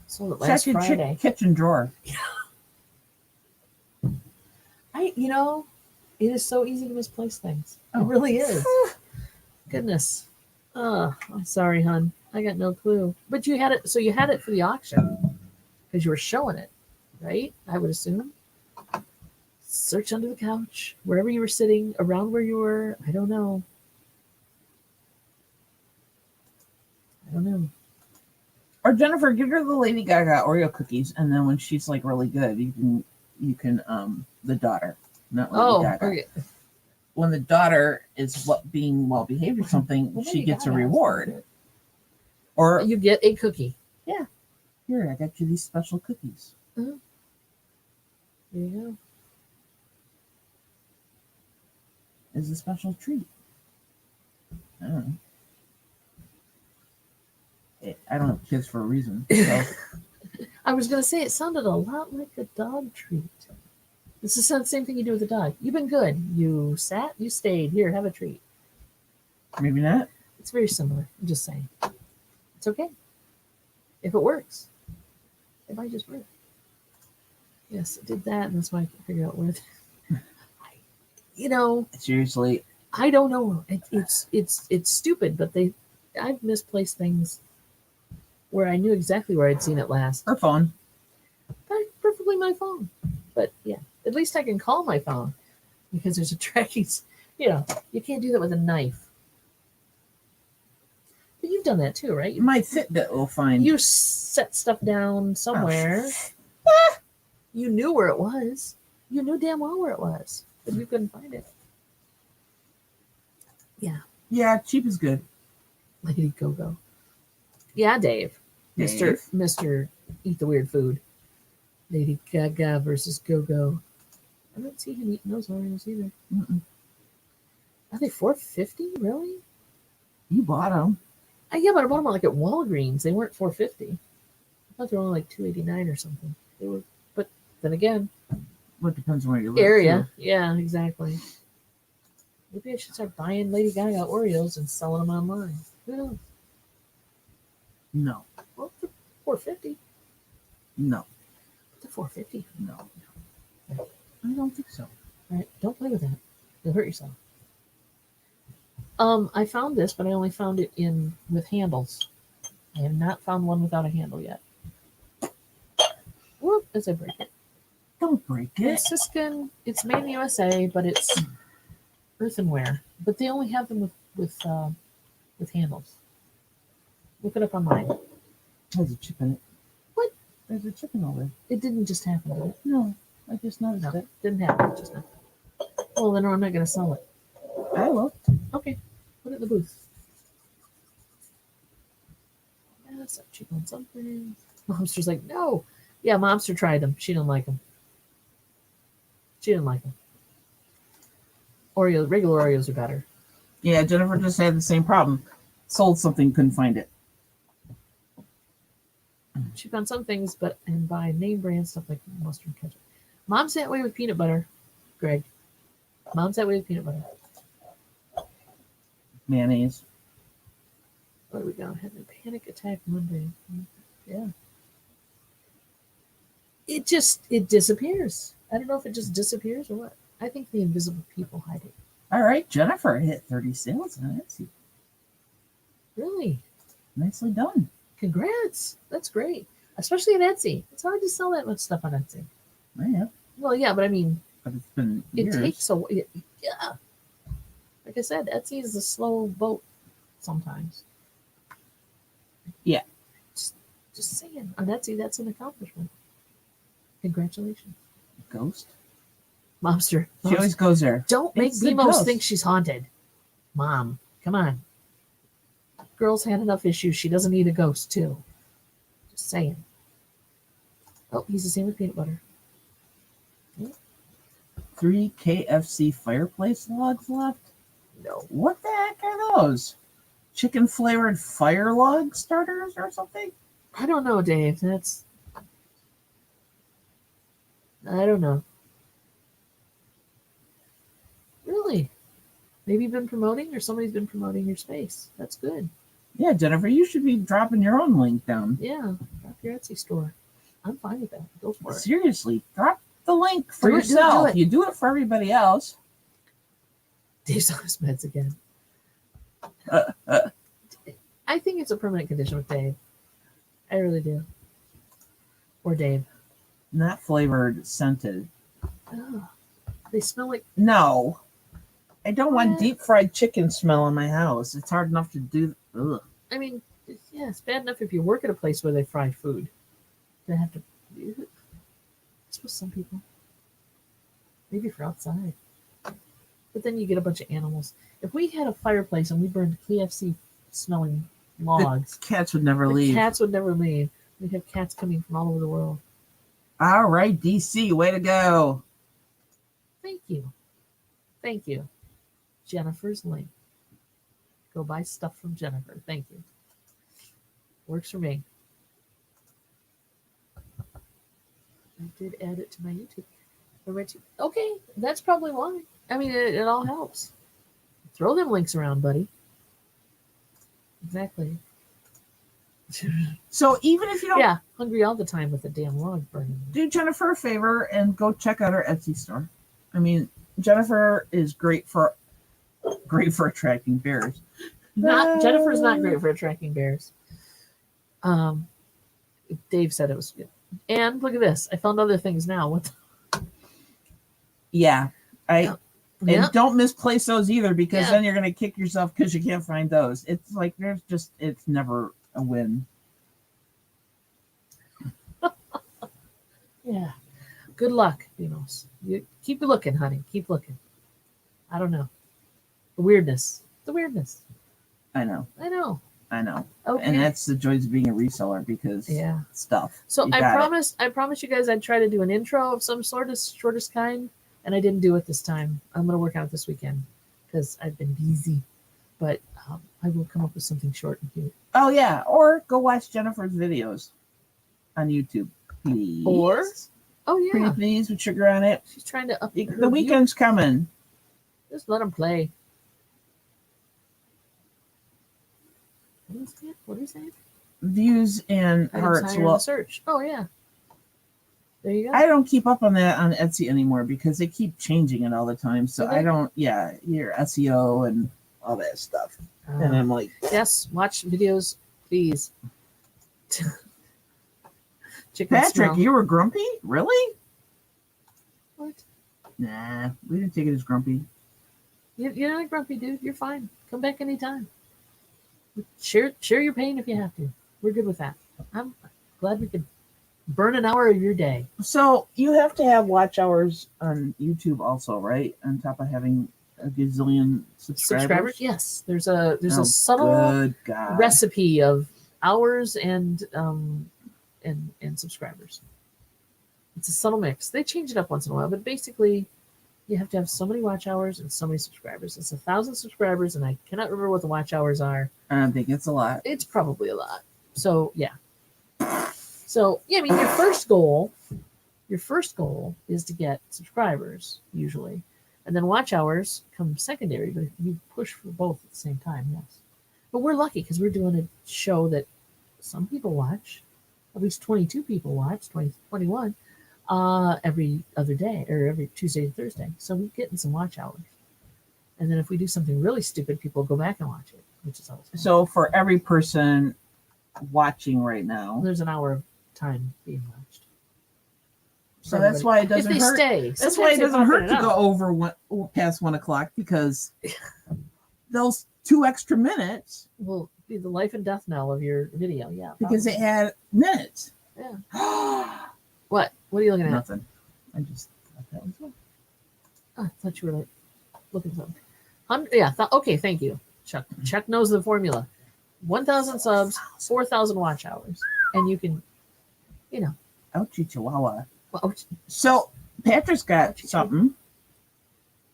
Sold it last Friday. Kitchen drawer. It is so easy to misplace things. It really is. Goodness. Oh, I'm sorry, hon. I got no clue. But you had it. So you had it for the auction because you were showing it, right? I would assume. Search under the couch, wherever you were sitting, around where you were. I don't know. Or Jennifer, give her the Lady Gaga Oreo cookies, and then when she's like really good, you can the daughter, not Lady Gaga. Okay. When the daughter is being well behaved or something, well, she gets a reward. Or you get a cookie. Yeah. Here, I got you these special cookies. Uh-huh. There you go. Is a special treat. I don't know. I don't have kids for a reason. So. I was going to say, it sounded a lot like a dog treat. This is the same thing you do with a dog. You've been good. You sat, you stayed. Here, have a treat. Maybe not. It's very similar. I'm just saying. It's okay. If it works. It might just work. Yes, it did that, and that's why I can't figure out where. Seriously. I don't know. It's stupid, but I've misplaced things where I knew exactly where I'd seen it last. Her phone. Perfectly my phone. But yeah, at least I can call my phone because there's a tracking. You can't do that with a knife. But you've done that too, right? My Fitbit will find. You set stuff down somewhere. You knew where it was. You knew damn well where it was, but you couldn't find it. Yeah. Yeah, cheap is good. Lady Go-Go. Yeah, Dave. Mr. Eat the Weird Food. Lady Gaga versus Go-Go. I don't see him eating those Oreos either. Mm-mm. Are they $4.50? Really? You bought them. Yeah, but I bought them like at Walgreens. They weren't $4.50. I thought they were only like $2.89 or something. They were, but then again, well, it depends on where you live. Area, too. Yeah, exactly. Maybe I should start buying Lady Gaga Oreos and selling them online. Who knows? No. Well, for $4.50. No. The $4.50. No. I don't think so. All right, don't play with that. You'll hurt yourself. I found this, but I only found it in with handles. I have not found one without a handle yet. Whoop, as I break it. Don't break it. It's Siskin. It's made in the USA, but it's earthenware. But they only have them with handles. Look it up online. There's a chip in it. What? There's a chip in all there. It didn't just happen, did it? No, I just noticed No, it. didn't happen just now. Well, then I'm not going to sell it. I looked. Okay, put it in the booth. Yes, I'm cheap on something. MoMster's like, no. Yeah, MoMster tried them. She didn't like them. She didn't like them. Regular Oreos are better. Yeah, Jennifer just had the same problem. Sold something, couldn't find it. She found some things, and buy name brand stuff like mustard and ketchup. Mom's that way with peanut butter, Greg. Mom's that way with peanut butter. Mayonnaise. What do we got? Having a panic attack Monday. Yeah. It disappears. I don't know if it just disappears or what. I think the invisible people hide it. All right, Jennifer hit 30 sales on Etsy. Really? Nicely done. Congrats. That's great. Especially on Etsy. It's hard to sell that much stuff on Etsy. Yeah. Well, yeah, but I mean, But it's been years. it takes a while. Yeah. Like I said, Etsy is a slow boat sometimes. Yeah. Just saying. On Etsy, that's an accomplishment. Congratulations. Ghost? MoMster. She always goes there. Don't make It's the Demos ghost. think she's haunted. Mom, come on. Girl's had enough issues. She doesn't need a ghost, too. Just saying. Oh, he's the same with peanut butter. 3 KFC fireplace logs left? No. What the heck are those? Chicken flavored fire log starters or something? I don't know, Dave. I don't know. Really? Maybe you've been promoting or somebody's been promoting your space. That's good. Yeah, Jennifer, you should be dropping your own link down. Yeah. Drop your Etsy store. I'm fine with that. Go for it. Seriously, drop the link for Do it, do it, do yourself. it. You do it for everybody else. Dave's on his meds again. I think it's a permanent condition with Dave. I really do. Or Dave. Not flavored, scented. Oh, they smell like. No. I don't want What? deep fried chicken smell in my house. It's hard enough to do. Ugh. I mean, yeah, it's bad enough if you work at a place where they fry food. They have to. It's with some people. Maybe for outside. But then you get a bunch of animals. If we had a fireplace and we burned KFC smelling logs, The cats would never the leave. cats would never leave. We'd have cats coming from all over the world. All right, DC, way to go. Thank you. Thank you. Jennifer's link. Go buy stuff from Jennifer. Thank you. Works for me. I did add it to my YouTube. Okay, that's probably why. I mean, it all helps. Throw them links around, buddy. Exactly. So even if you don't Yeah, hungry all the time with a damn log burning. do Jennifer a favor and go check out her Etsy store. I mean, Jennifer is great for attracting bears. Jennifer's not great for attracting bears. Dave said it was good. And look at this. I found other things now. What? Yeah, Yeah. and don't misplace those either, because Yeah. then you're gonna kick yourself because you can't find those. It's like it's never a win. Yeah. Good luck, Demos. You keep looking, honey. Keep looking. I don't know. The weirdness. I know. Okay. And that's the joys of being a reseller, because Yeah. stuff. So You I got it. promised you guys I'd try to do an intro of some sort of shortest kind, and I didn't do it this time. I'm gonna work on it this weekend because I've been busy, but I will come up with something short and cute. Oh yeah, or go watch Jennifer's videos on YouTube, please. Oh Pretty yeah, please with sugar on it. she's trying to up her The view. weekend's coming. Just let them play. What is that? Views and Items hearts. higher in Well, the search. Oh yeah. There you go. I don't keep up on that on Etsy anymore because they keep changing it all the time. So Do they? I don't. Yeah, your SEO and all that stuff. Uh, And I'm like, yes, watch videos, please. Chicken Patrick, smell. you were grumpy? Really? What? Nah, we didn't take it as grumpy. You're not grumpy, dude. You're fine. Come back anytime. Share your pain if you have to. We're good with that. I'm glad we could burn an hour of your day. So you have to have watch hours on YouTube also, right? On top of having a gazillion subscribers. Yes. There's a Oh, subtle good God. recipe of hours and subscribers. It's a subtle mix. They change it up once in a while, but basically you have to have so many watch hours and so many subscribers. It's 1,000 subscribers, and I cannot remember what the watch hours are. I think it's a lot. It's probably a lot. So yeah. So yeah, I mean your first goal is to get subscribers usually. And then watch hours come secondary, but you push for both at the same time, yes. But we're lucky because we're doing a show that some people watch, at least 22 people watch, 21, every other day or every Tuesday and Thursday. So we're getting some watch hours. And then if we do something really stupid, people go back and watch it, which is always fun. So for every person watching right now, There's an hour of time being watched. so that's why it doesn't if they hurt. stay. That's why it Sometimes they doesn't pop hurt in to and go out. over past 1 o'clock, because those 2 extra minutes, Will be the life and death knell of your video. Yeah. because it probably. had minutes. Yeah. What? What are you looking at? Nothing. I just thought that was it. Oh, I thought you were like looking at something. Okay, thank you, Chuck. Chuck knows the formula. 1,000 subs, 4,000 watch hours, and you can, Ouchie Chihuahua. well, So Patrick's got something.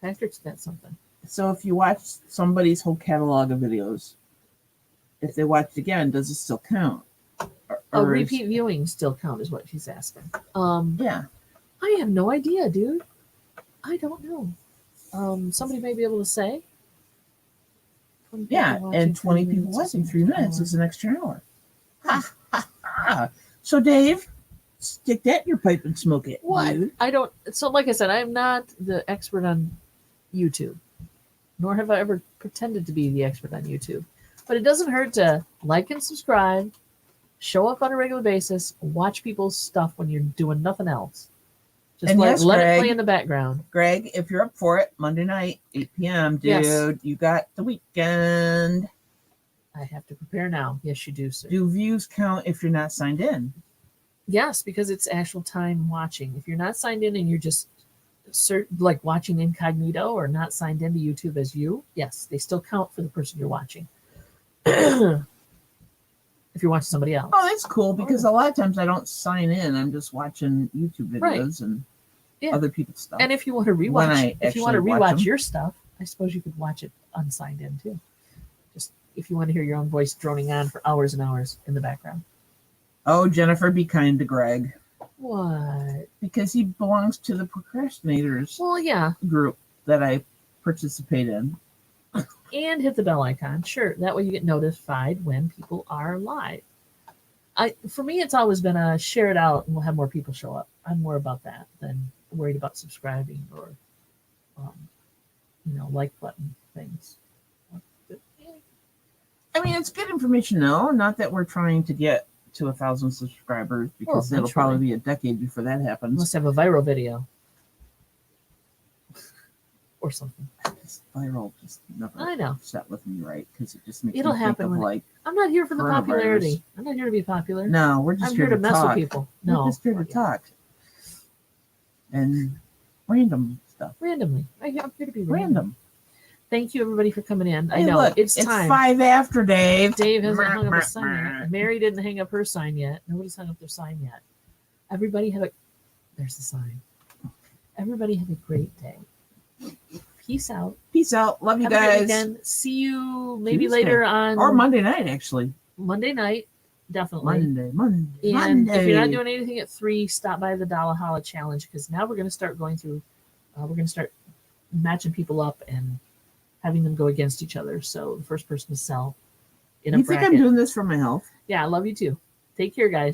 Patrick's got something. So if you watch somebody's whole catalog of videos, if they watch it again, does it still count? Or Repeat viewing still count is what she's asking. Yeah. I have no idea, dude. I don't know. Somebody may be able to say. 20 people Yeah, watching, and 20 3 people minutes watching, is 3 an minutes hour. is an extra hour. Ha, ha, ha. So Dave, stick that in your pipe and smoke it. What? dude. I don't. So, like I said, I am not the expert on YouTube, nor have I ever pretended to be the expert on YouTube. But it doesn't hurt to like and subscribe, show up on a regular basis, watch people's stuff when you're doing nothing else. Just And let, yes, let it Greg. play in the background. Greg, if you're up for it, Monday night, 8 p.m., dude, Yes. you got the weekend. I have to prepare now. Yes, you do, sir. Do views count if you're not signed in? Yes, because it's actual time watching. If you're not signed in and you're just like watching incognito or not signed into YouTube as you, yes, they still count for the person you're watching. If you're watching somebody else. Oh, that's cool, because a lot of times I don't sign in. I'm just watching YouTube videos and Yeah. other people's stuff. And if you want to When I rewatch, if you want to actually watch rewatch them. your stuff, I suppose you could watch it unsigned in too. Just if you want to hear your own voice droning on for hours and hours in the background. Oh, Jennifer, be kind to Greg, What? because he belongs to the procrastinators Well, yeah. group that I participate in. And hit the bell icon. Sure. That way you get notified when people are live. For me, it's always been a share it out and we'll have more people show up. I'm more about that than worried about subscribing or, like button things. I mean, it's good information, though. Not that we're trying to get to 1,000 subscribers, because it'll probably be a decade before that happens. Must have a viral video or something. This viral just never I know. sat with me right, because it just makes It'll me think happen of when like, I'm not here for the Coronavirus. popularity. I'm not here to be popular. no, we're just I'm here to mess talk. with people. We're No, just here to talk. And random stuff. randomly. I'm here to be Random. Thank you, everybody, for coming in. I Hey, know look, it's time. 5 after, Dave. Dave hasn't hung up his sign yet. Mary didn't hang up her sign yet. Nobody's hung up their sign yet. Everybody have a. There's the sign. Everybody have a great day. Peace out. Peace out. Love you Have a great guys. weekend. See you maybe Tuesday. later on Or Monday night, actually. Monday night. Definitely. Monday. And if you're not doing anything at 3, stop by the Dollar Holla Challenge, because now we're going to start going through, we're going to start matching people up and having them go against each other. So the first person to sell in a You think bracket. I'm doing this for my health? Yeah, I love you too. Take care, guys.